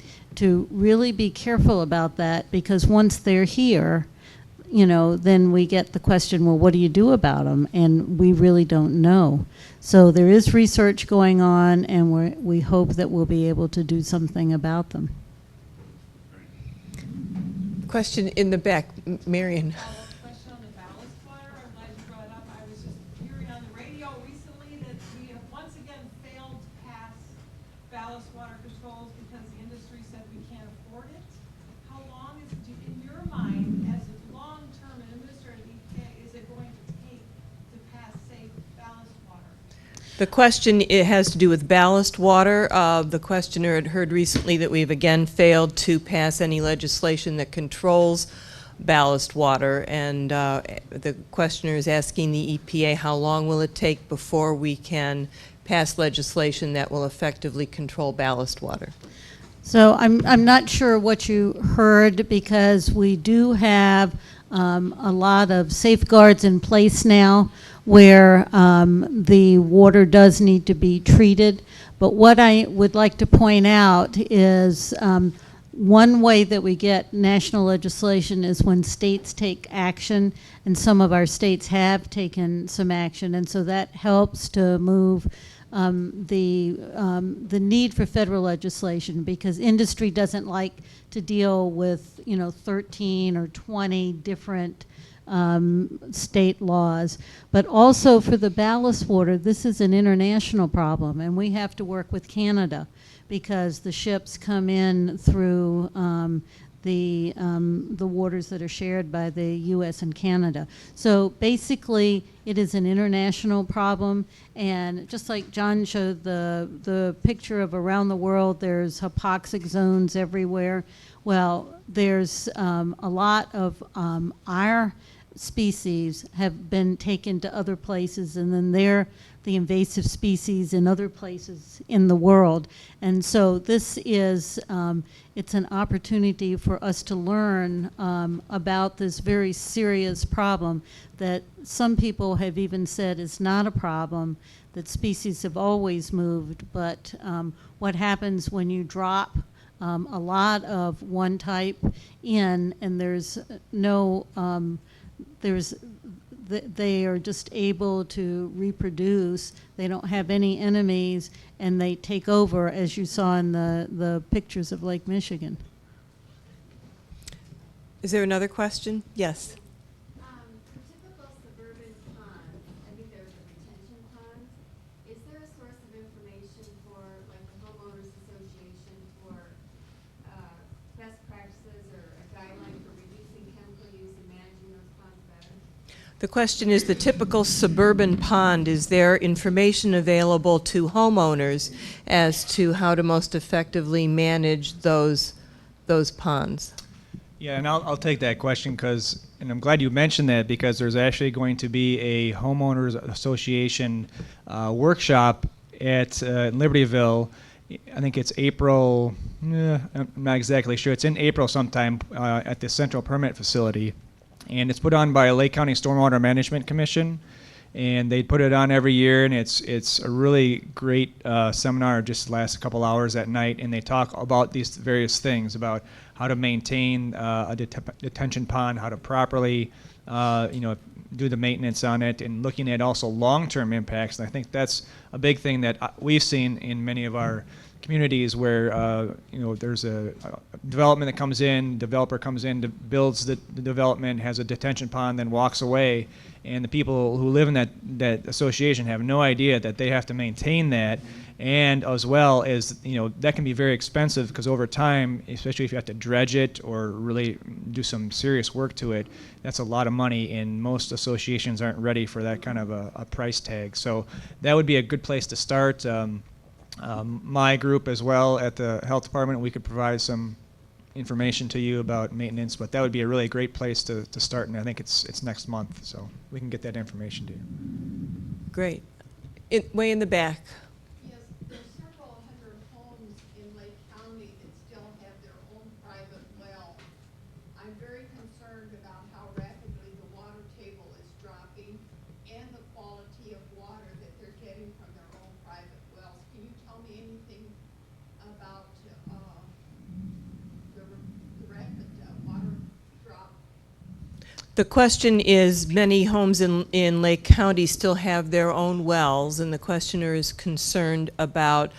really be careful about that, because once they're here, then we get the question, well, what do you do about them? And we really don't know. So there is research going on, and we hope that we'll be able to do something about them. Question in the back, Marion. Question on the ballast water. I'm glad you brought it up. I was just hearing on the radio recently that we have once again failed to pass ballast water controls because the industry said we can't afford it. How long is it, in your mind, as a long-term administrator of EPA, is it going to take to pass safe ballast water? The question, it has to do with ballast water. The questioner had heard recently that we've again failed to pass any legislation that controls ballast water, and the questioner is asking the EPA how long will it take before we can pass legislation that will effectively control ballast water. So I'm not sure what you heard, because we do have a lot of safeguards in place now where the water does need to be treated. But what I would like to point out is one way that we get national legislation is when states take action, and some of our states have taken some action, and so that helps to move the need for federal legislation, because industry doesn't like to deal with 13 or 20 different state laws. But also for the ballast water, this is an international problem, and we have to work with Canada because the ships come in through the waters that are shared by the U.S. and Canada. So basically, it is an international problem, and just like John showed the picture of around the world, there's hypoxic zones everywhere. Well, there's a lot of our species have been taken to other places, and then they're the invasive species in other places in the world. And so this is, it's an opportunity for us to learn about this very serious problem that some people have even said is not a problem, that species have always moved, but what happens when you drop a lot of one type in, and there's no, they are just able to reproduce. They don't have any enemies, and they take over, as you saw in the pictures of Lake Michigan. Is there another question? Yes. For typical suburban ponds, I think there's a retention pond. Is there a source of information for, like, the homeowners association for best practices or a guideline for reducing chemical use and managing those ponds better? The question is, the typical suburban pond, is there information available to homeowners as to how to most effectively manage those ponds? Yeah, and I'll take that question and I'm glad you mentioned that, because there's actually going to be a homeowners association workshop at Libertyville. I think it's April, I'm not exactly sure. It's in April sometime at the Central Permit Facility. And it's put on by Lake County Stormwater Management Commission. and they put it on every year, and it's a really great seminar. It just lasts a couple hours at night, and they talk about these various things, about how to maintain a detention pond, how to properly do the maintenance on it, and looking at also long-term impacts. And I think that's a big thing that we've seen in many of our communities where there's a development that comes in, developer comes in, builds the development, has a detention pond, then walks away, and the people who live in that association have no idea that they have to maintain that, and as well as that can be very expensive, because over time, especially if you have to dredge it or really do some serious work to it, that's a lot of money, and most associations aren't ready for that kind of a price tag. So that would be a good place to start. My group as well at the health department, we could provide some information to you about maintenance, but that would be a really great place to start, and I think it's next month, so we can get that information to you. Great. Way in the back. Yes, there's several hundred homes in Lake County that still have their own private well. I'm very concerned about how rapidly the water table is dropping and the quality of water that they're getting from their own private wells. Can you tell me anything about the rapid water drop? The question is, many homes in Lake County still have their own wells, and the questioner is concerned about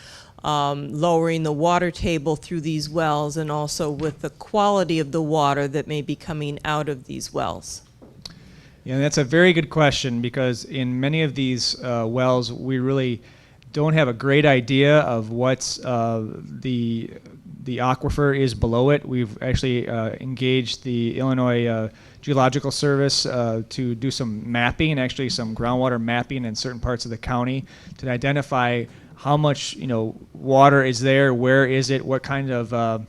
lowering the water table through these wells, and also with the quality of the water that may be coming out of these wells. Yeah, that's a very good question, because in many of these wells, we really don't have a great idea of what's the aquifer is below it. We've actually engaged the Illinois Geological Service to do some mapping, actually some groundwater mapping in certain parts of the county, to identify how much water is there, where is it, what kind of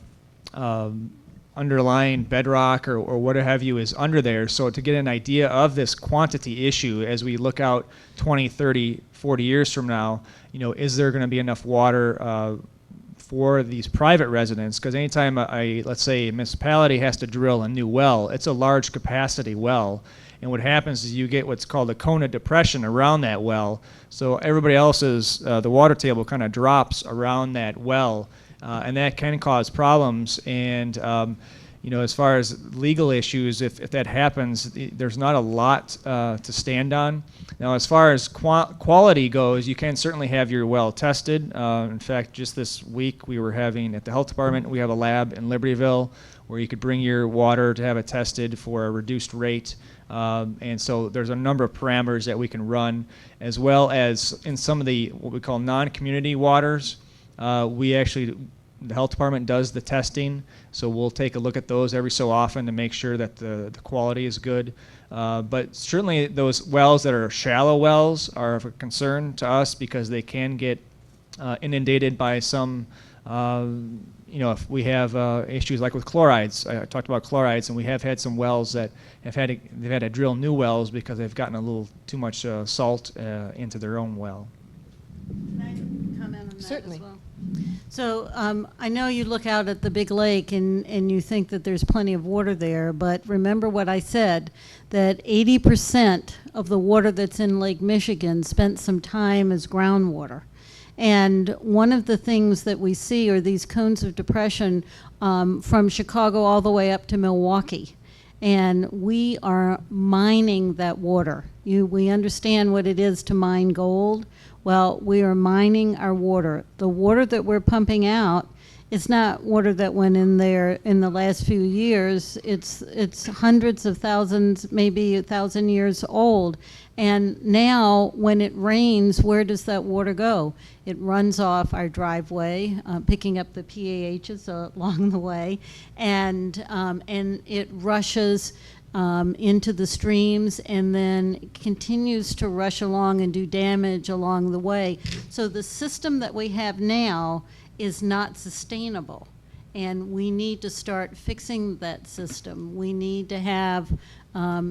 underlying bedrock or what have you is under there, so to get an idea of this quantity issue as we look out 20, 30, 40 years from now, is there going to be enough water for these private residents? Because anytime let's say a municipality has to drill a new well, it's a large capacity well, and what happens is you get what's called a cone of depression around that well, so everybody else's, the water table kind of drops around that well, and that can cause problems. And as far as legal issues, if that happens, there's not a lot to stand on. Now, as far as quality goes, you can certainly have your well tested. In fact, just this week we were having, at the health department, we have a lab in Libertyville where you could bring your water to have it tested for a reduced rate. And so there's a number of parameters that we can run, as well as in some of the what we call non-community waters. The health department does the testing, so we'll take a look at those every so often to make sure that the quality is good. But certainly those wells that are shallow wells are of a concern to us, because they can get inundated by some, if we have issues like with chlorides. I talked about chlorides, and we have had some wells that they've had to drill new wells because they've gotten a little too much salt into their own well. Can I comment on that Certainly. as well? So I know you look out at the big lake and you think that there's plenty of water there, but remember what I said, that 80% of the water that's in Lake Michigan spent some time as groundwater. And one of the things that we see are these cones of depression from Chicago all the way up to Milwaukee. And we are mining that water. We understand what it is to mine gold. Well, we are mining our water. The water that we're pumping out is not water that went in there in the last few years. It's hundreds of thousands, maybe 1,000 years old. And now when it rains, where does that water go? It runs off our driveway, picking up the PAHs along the way, and it rushes into the streams and then continues to rush along and do damage along the way. So the system that we have now is not sustainable, and we need to start fixing that system. We need to have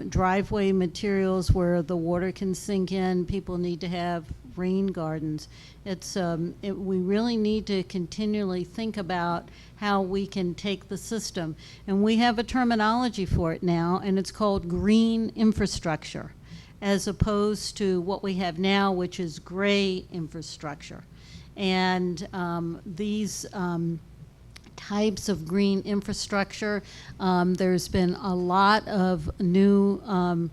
driveway materials where the water can sink in. People need to have rain gardens. We really need to continually think about how we can take the system. And we have a terminology for it now, and it's called green infrastructure. as opposed to what we have now, which is gray infrastructure. And these types of green infrastructure, there's been a lot of new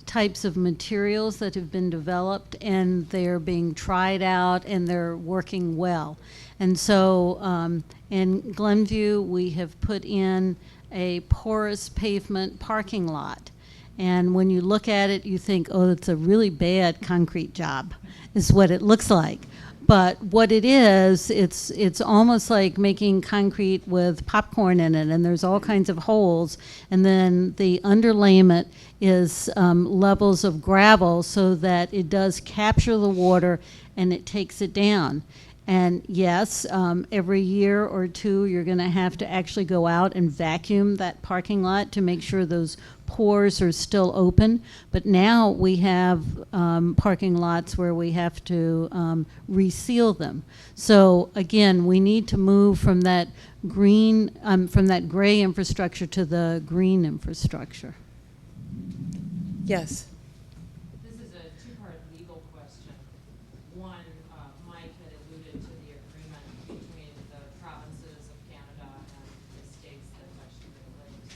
types of materials that have been developed, and they're being tried out and they're working well. And so in Glenview, we have put in a porous pavement parking lot. And when you look at it, you think, oh, it's a really bad concrete job, is what it looks like. But what it is, it's almost like making concrete with popcorn in it, and there's all kinds of holes. And then the underlayment is levels of gravel so that it does capture the water and it takes it down. And yes, every year or two, you're going to have to actually go out and vacuum that parking lot to make sure those pores are still open. But now we have parking lots where we have to reseal them. So again, we need to move from that green, from that gray infrastructure to the green infrastructure. Yes. This is a two-part legal question. One, Mike had alluded to the agreement between the provinces of Canada and the states that touch the Great Lakes.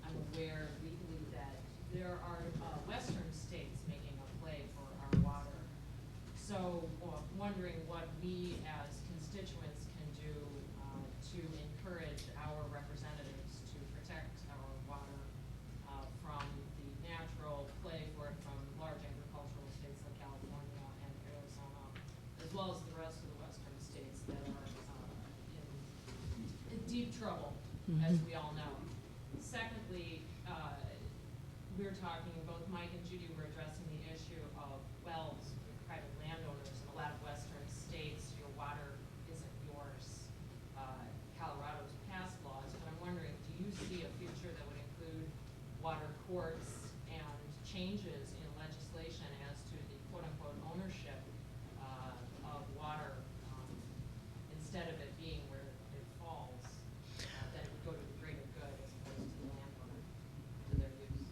I'm aware legally that there are western states making a play for our water. So wondering what we as constituents can do to encourage our representatives to protect our water from the natural play for it from large agricultural states like California and Arizona, as well as the rest of the western states that are in deep trouble, as we all know. Secondly, we're talking, both Mike and Judy were addressing the issue of wells with private landowners. In a lot of western states, your water isn't yours. Colorado's passed laws, but I'm wondering, do you see a future that would include water courts and changes in legislation as to the quote-unquote ownership of water, instead of it being where it falls, that it would go to the greater good as opposed to the landowner, to their use?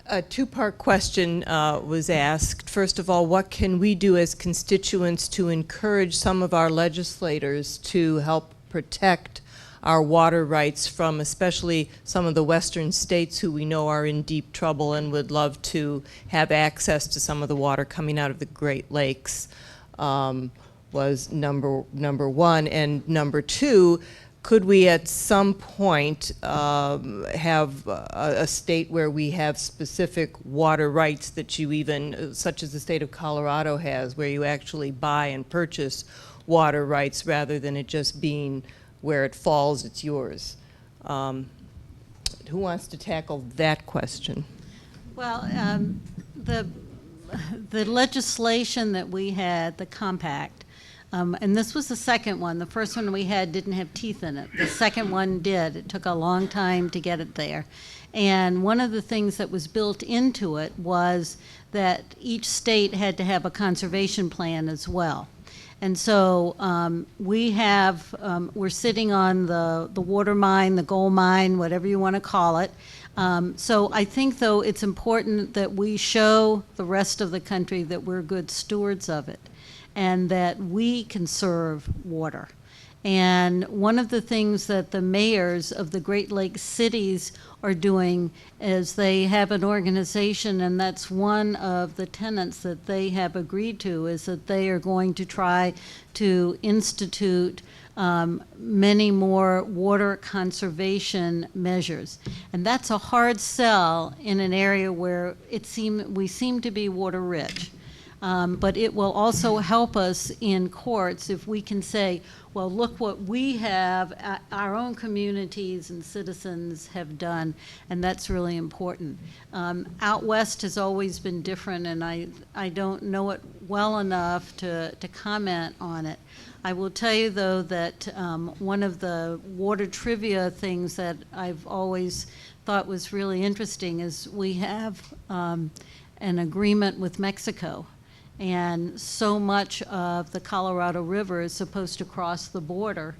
A two-part question was asked. First of all, what can we do as constituents to encourage some of our legislators to help protect our water rights from especially some of the western states who we know are in deep trouble and would love to have access to some of the water coming out of the Great Lakes, was number one. And number two, could we at some point have a state where we have specific water rights that you even, such as the state of Colorado has, where you actually buy and purchase water rights rather than it just being where it falls, it's yours? Who wants to tackle that question? Well, the legislation that we had, the compact, and this was the second one. The first one we had didn't have teeth in it. The second one did. It took a long time to get it there. And one of the things that was built into it was that each state had to have a conservation plan as well. And so we're sitting on the water mine, the gold mine, whatever you want to call it. So I think, though, it's important that we show the rest of the country that we're good stewards of it and that we conserve water. And one of the things that the mayors of the Great Lakes cities are doing is they have an organization, and that's one of the tenets that they have agreed to, is that they are going to try to institute many more water conservation measures. And that's a hard sell in an area where we seem to be water rich. But it will also help us in courts if we can say, well, look what we have, our own communities and citizens have done, and that's really important. Out west has always been different, and I don't know it well enough to comment on it. I will tell you, though, that one of the water trivia things that I've always thought was really interesting is we have an agreement with Mexico. And so much of the Colorado River is supposed to cross the border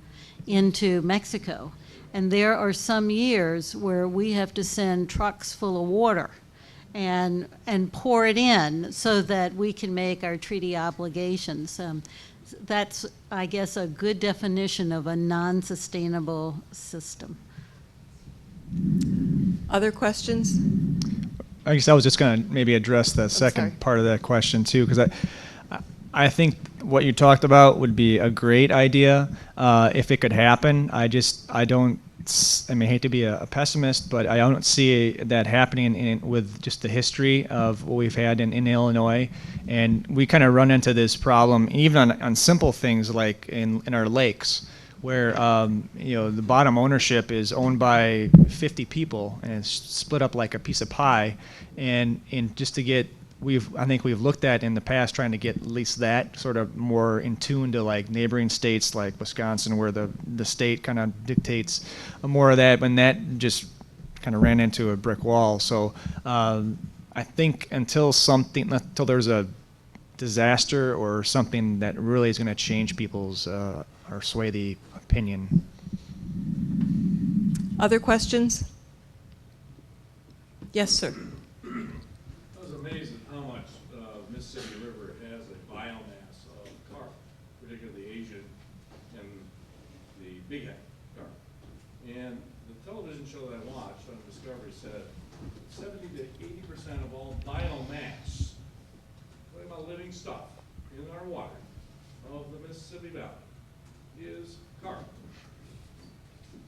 into Mexico. And there are some years where we have to send trucks full of water. and pour it in so that we can make our treaty obligations. That's, I guess, a good definition of a non-sustainable system. Other questions? I guess I was just going to maybe address the sorry. second part of that question too, because I think what you talked about would be a great idea if it could happen. I mean, I hate to be a pessimist, but I don't see that happening with just the history of what we've had in Illinois. And we kind of run into this problem even on simple things like in our lakes, where the bottom ownership is owned by 50 people and it's split up like a piece of pie. And just to get, I think we've looked at in the past trying to get at least that sort of more in tune to like neighboring states like Wisconsin, where the state kind of dictates more of that, and that just kind of ran into a brick wall. So I think until there's a disaster or something that really is going to change people's or sway the opinion. Other questions? Yes, sir. I was amazed at how much Mississippi River has a biomass of carp, particularly Asian and the bighead carp. And the television show that I watched on Discovery said 70 to 80% of all biomass, talking about living stuff in our water of the Mississippi Valley, is carp.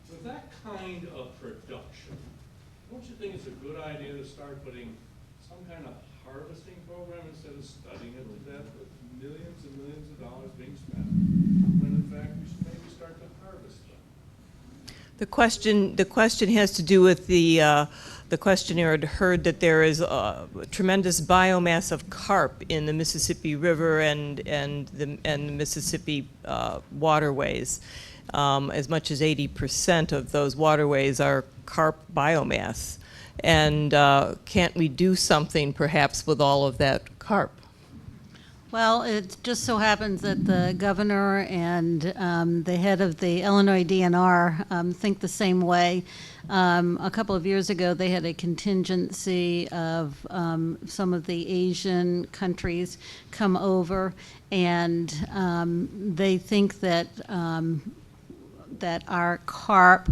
With that kind of production, don't you think it's a good idea to start putting some kind of harvesting program instead of studying it to death with millions and millions of dollars being spent, when in fact we should maybe start to harvest them? The question has to do with the questionnaire had heard that there is a tremendous biomass of carp in the Mississippi River and the Mississippi waterways. As much as 80% of those waterways are carp biomass. And can't we do something perhaps with all of that carp? Well, it just so happens that the governor and the head of the Illinois DNR think the same way. A couple of years ago, they had a contingency of some of the Asian countries come over, and they think that that our carp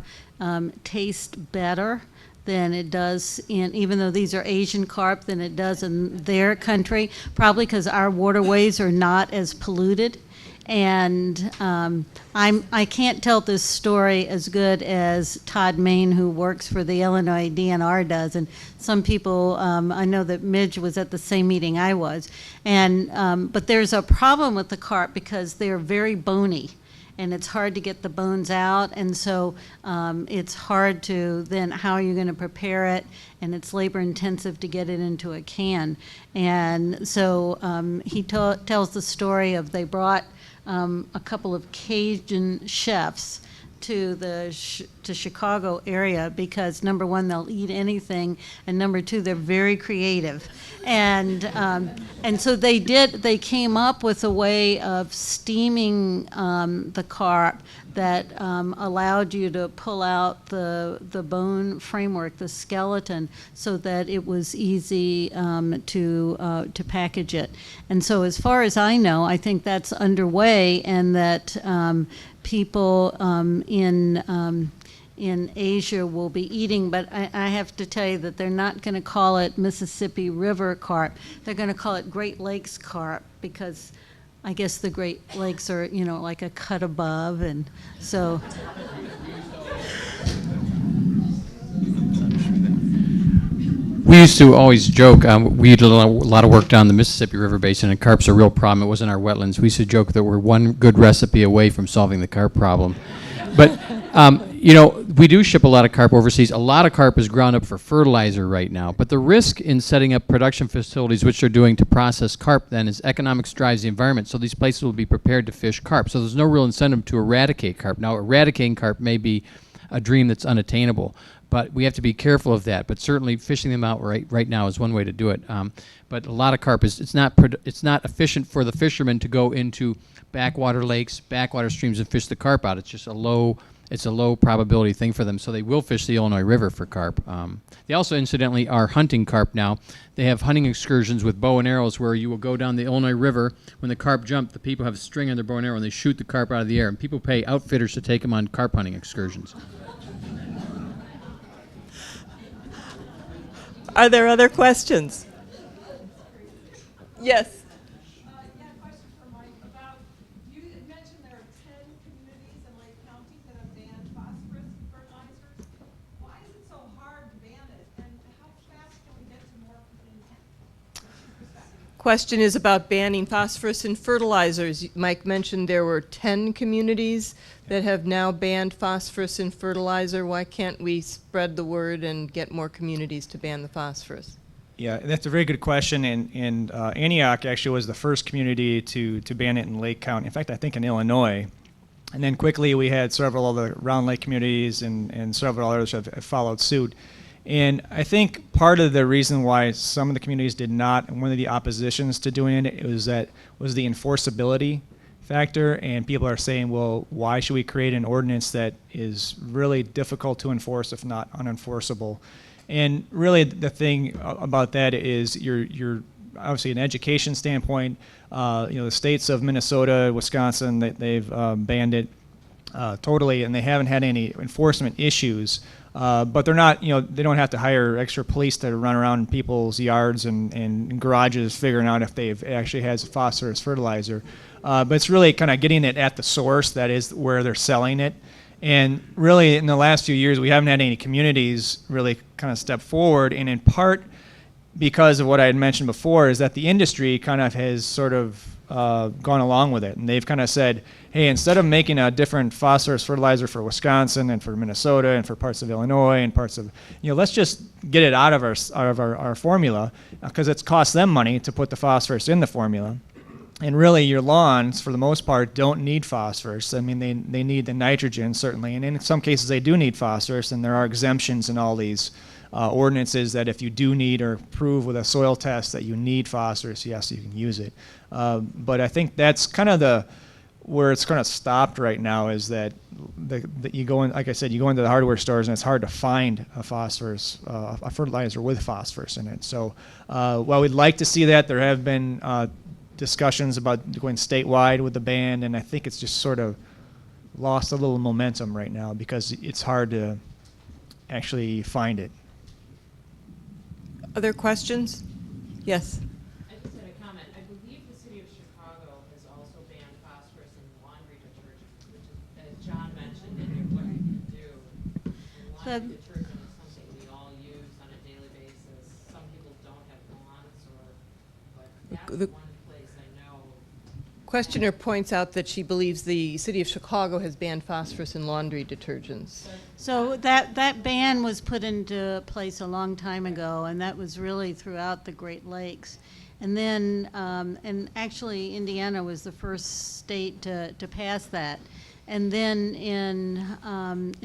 taste better than it does even though these are Asian carp, than it does in their country, probably because our waterways are not as polluted. And I can't tell this story as good as Todd Main, who works for the Illinois DNR, does. And some people, I know that Midge was at the same meeting I was. And but there's a problem with the carp because they're very bony, and it's hard to get the bones out, and so it's hard to then, how are you going to prepare it, and it's labor intensive to get it into a can. And so he tells the story of they brought a couple of Cajun chefs to the to Chicago area because number one, they'll eat anything, and number two, they're very creative, and so they came up with a way of steaming the carp that allowed you to pull out the bone framework, the skeleton, so that it was easy to package it. And so as far as I know, I think that's underway, and that people in Asia will be eating, but I have to tell you that they're not going to call it Mississippi River carp. They're going to call it Great Lakes carp, because I guess the Great Lakes are, like a cut above, and so. We used to always joke, we did a lot of work down the Mississippi River Basin, and carp's a real problem. It was in our wetlands. We used to joke that we're one good recipe away from solving the carp problem. But, we do ship a lot of carp overseas. A lot of carp is ground up for fertilizer right now. But the risk in setting up production facilities, which they're doing to process carp then, is economics drives the environment. So these places will be prepared to fish carp. So there's no real incentive to eradicate carp. Now, eradicating carp may be a dream that's unattainable, but we have to be careful of that. But certainly fishing them out right now is one way to do it. But a lot of carp it's not efficient for the fishermen to go into backwater lakes, backwater streams, and fish the carp out. It's just a low it's a low probability thing for them, so they will fish the Illinois River for carp. They also, incidentally, are hunting carp now. They have hunting excursions with bow and arrows where you will go down the Illinois River. When the carp jump, the people have a string on their bow and arrow, and they shoot the carp out of the air. And people pay outfitters to take them on carp hunting excursions. Are there other questions? Yes. Yeah, question for Mike about, you had mentioned there are 10 communities in Lake County that have banned phosphorus fertilizers. Why is it so hard to ban it, and how fast can we get to more communities? Question is about banning phosphorus in fertilizers. Mike mentioned there were 10 communities that have now banned phosphorus in fertilizer. Why can't we spread the word and get more communities to ban the phosphorus? Yeah, that's a very good question, and Antioch actually was the first community to ban it in Lake County. In fact, I think in Illinois. And then quickly we had several other Round Lake communities and several others have followed suit. And I think part of the reason why some of the communities did not, and one of the oppositions to doing it, was the enforceability factor, and people are saying, well, why should we create an ordinance that is really difficult to enforce, if not unenforceable? And really, the thing about that is you're obviously an education standpoint. The states of Minnesota, Wisconsin, they've banned it totally, and they haven't had any enforcement issues. But they're not, they don't have to hire extra police to run around people's yards and garages figuring out if they've actually has phosphorus fertilizer. But it's really kind of getting it at the source, that is where they're selling it. And really, in the last few years, we haven't had any communities really kind of step forward, and in part because of what I had mentioned before, is that the industry kind of has sort of gone along with it. And they've kind of said, hey, instead of making a different phosphorus fertilizer for Wisconsin and for Minnesota and for parts of Illinois and parts of, let's just get it out of our formula, because it's cost them money to put the phosphorus in the formula. And really, your lawns, for the most part, don't need phosphorus. I mean, they need the nitrogen, certainly. And in some cases, they do need phosphorus, and there are exemptions in all these ordinances that if you do need or prove with a soil test that you need phosphorus, yes, you can use it. But I think that's kind of where it's kind of stopped right now, is that you go in, like I said, you go into the hardware stores, and it's hard to find a fertilizer with phosphorus in it. So while we'd like to see that, there have been discussions about going statewide with the ban, and I think it's just sort of lost a little momentum right now because it's hard to actually find it. Other questions? Yes. I just had a comment. I believe the city of Chicago has also banned phosphorus in laundry detergent, which is, as John mentioned, in what you can do. And laundry detergent is something we all use on a daily basis. Some people don't have lawns, but that's one place I know. Questioner points out that she believes the city of Chicago has banned phosphorus in laundry detergents. So that ban was put into place a long time ago, and that was really throughout the Great Lakes. And then, and actually Indiana was the first state to pass that. And then in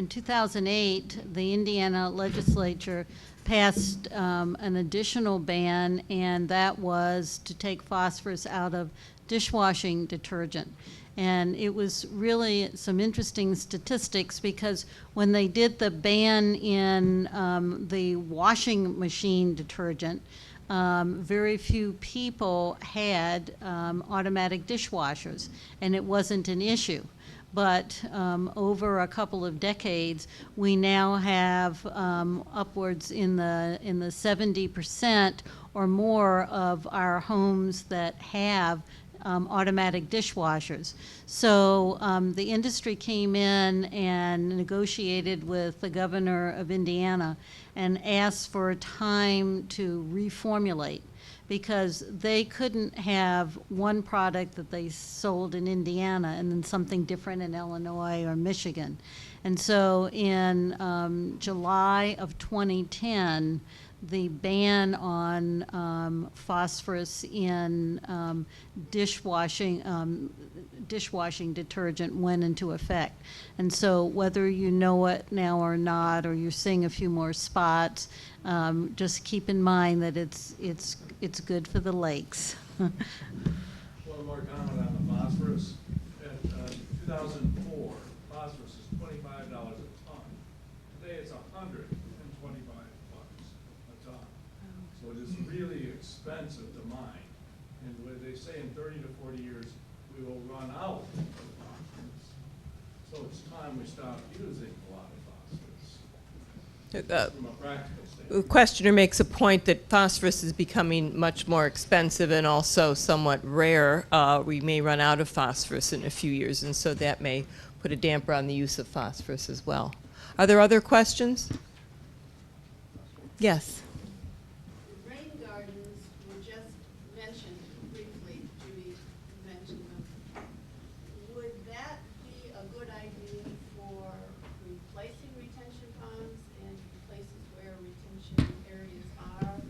2008, the Indiana legislature passed an additional ban, and that was to take phosphorus out of dishwashing detergent. And it was really some interesting statistics, because when they did the ban in the washing machine detergent, very few people had automatic dishwashers, and it wasn't an issue. But over a couple of decades, we now have upwards in the 70% or more of our homes that have automatic dishwashers. So the industry came in and negotiated with the governor of Indiana and asked for a time to reformulate, because they couldn't have one product that they sold in Indiana and then something different in Illinois or Michigan. And so in July of 2010, the ban on phosphorus in dishwashing detergent went into effect. And so whether you know it now or not, or you're seeing a few more spots, just keep in mind that it's good for the lakes. One more comment on the phosphorus. In 2004, phosphorus is $25 say in 30 to 40 years, we will run out of phosphorus. So it's time we stop using a lot of phosphorus from a practical The standpoint. questioner makes a point that phosphorus is becoming much more expensive and also somewhat rare. We may run out of phosphorus in a few years, and so that may put a damper on the use of phosphorus as well. Are there other questions? Yes. Rain gardens were just mentioned briefly, Judy mentioned them. Would that be a good idea for replacing retention ponds in places where retention areas are?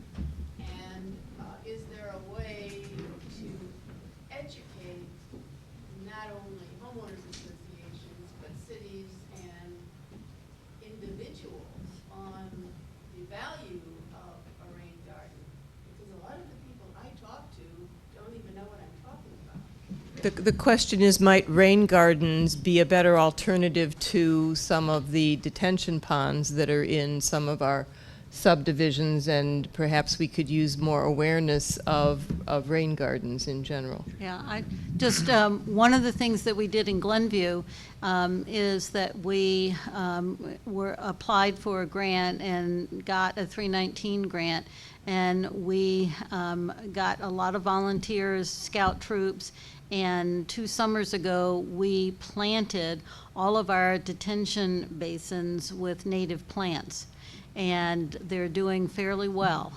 And is there a way to educate not only homeowners associations, but cities and individuals on the value of a rain garden? Because a lot of the people I talk to don't even know what I'm talking about. The question is, might rain gardens be a better alternative to some of the detention ponds that are in some of our subdivisions, and perhaps we could use more awareness of rain gardens in general? Yeah, I just, one of the things that we did in Glenview is that we were applied for a grant and got a 319 grant, and we got a lot of volunteers, scout troops, and 2 summers ago, we planted all of our detention basins with native plants. And they're doing fairly well,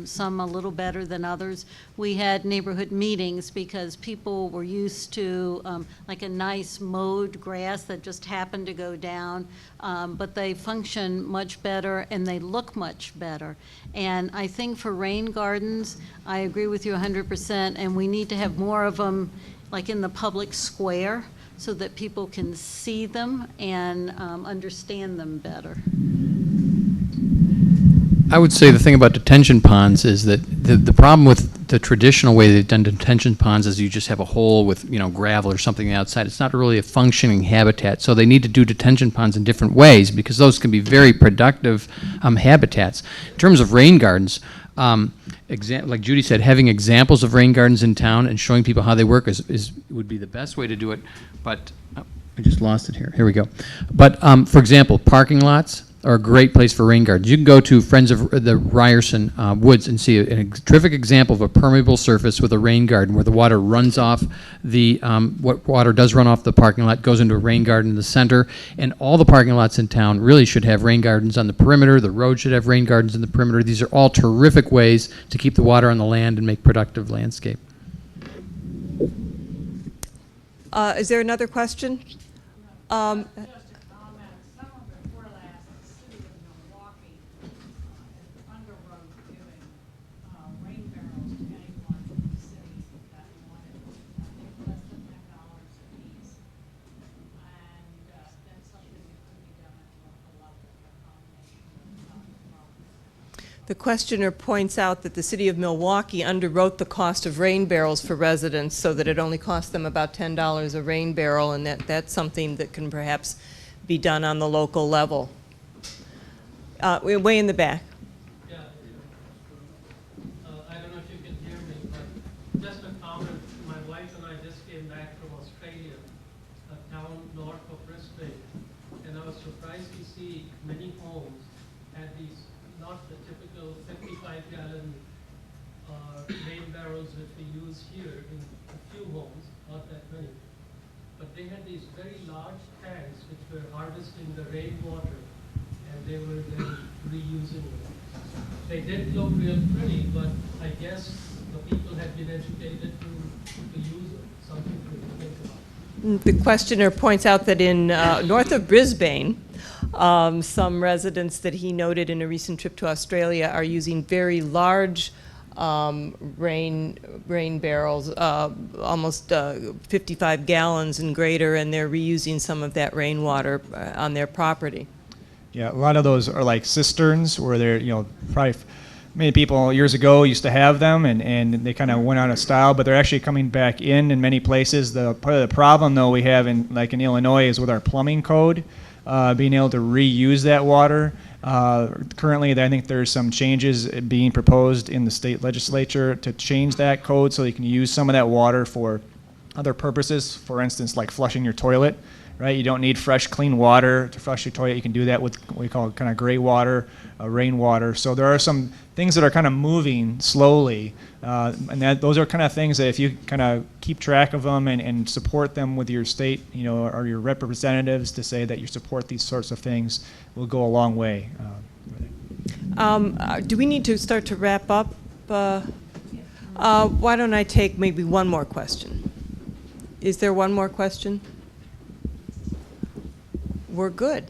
some a little better than others. We had neighborhood meetings because people were used to like a nice mowed grass that just happened to go down, but they function much better and they look much better. And I think for rain gardens, I agree with you 100%, and we need to have more of them like in the public square so that people can see them and understand them better. I would say the thing about detention ponds is that the problem with the traditional way they've done detention ponds is you just have a hole with, you know, gravel or something outside. It's not really a functioning habitat. So they need to do detention ponds in different ways because those can be very productive habitats. In terms of rain gardens, like Judy said, having examples of rain gardens in town and showing people how they work would be the best way to do it. But I just lost it here. Here we go. But for example, parking lots are a great place for rain gardens. You can go to Friends of the Ryerson Woods and see a terrific example of a permeable surface with a rain garden where the water runs off what water does run off the parking lot goes into a rain garden in the center, and all the parking lots in town really should have rain gardens on the perimeter. The road should have rain gardens in the perimeter. These are all terrific ways to keep the water on the land and make productive landscape. Is there another question? Just a comment, some of it were last, the city of Milwaukee underwrote giving rain barrels to anyone in the city that wanted, I think, less than $10 apiece. And that's something that could be done at a local level, a combination of The questioner points out that the city of Milwaukee underwrote the cost of rain barrels for residents so that it only cost them about $10 a rain barrel, and that's something that can perhaps be done on the local level. We're way in the back. Yeah. I don't know if you can hear me, but just a comment. My wife and I just came back from Australia, a town north of Brisbane, and I was surprised to see many homes had these, not the typical 55-gallon rain barrels that we use here in a few homes, not that many. But they had these very large tanks which were harvesting the rainwater, and they were then reusing it. They did look real pretty, but I guess the people had been educated to use it, something to think about. The questioner points out that in north of Brisbane, some residents that he noted in a recent trip to Australia are using very large rain barrels, almost 55 gallons and greater, and they're reusing some of that rainwater on their property. Yeah, a lot of those are like cisterns where they're, probably many people years ago used to have them, and they kind of went out of style, but they're actually coming back in many places. Part of the problem, though, we have in Illinois is with our plumbing code, being able to reuse that water. Currently, I think there's some changes being proposed in the state legislature to change that code so you can use some of that water for other purposes. For instance, like flushing your toilet, right? You don't need fresh, clean water to flush your toilet. You can do that with what we call kind of gray water, rainwater. So there are some things that are kind of moving slowly, and those are kind of things that if you kind of keep track of them and support them with your state, or your representatives to say that you support these sorts of things, will go a long way. Do we need to start to wrap up? Why don't I take maybe one more question? Is there one more question? We're good.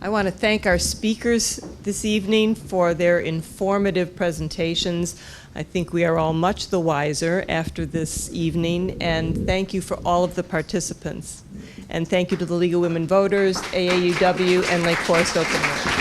I want to thank our speakers this evening for their informative presentations. I think we are all much the wiser after this evening, and thank you for all of the participants. And thank you to the League of Women Voters, AAUW, and Lake Forest Open Meeting.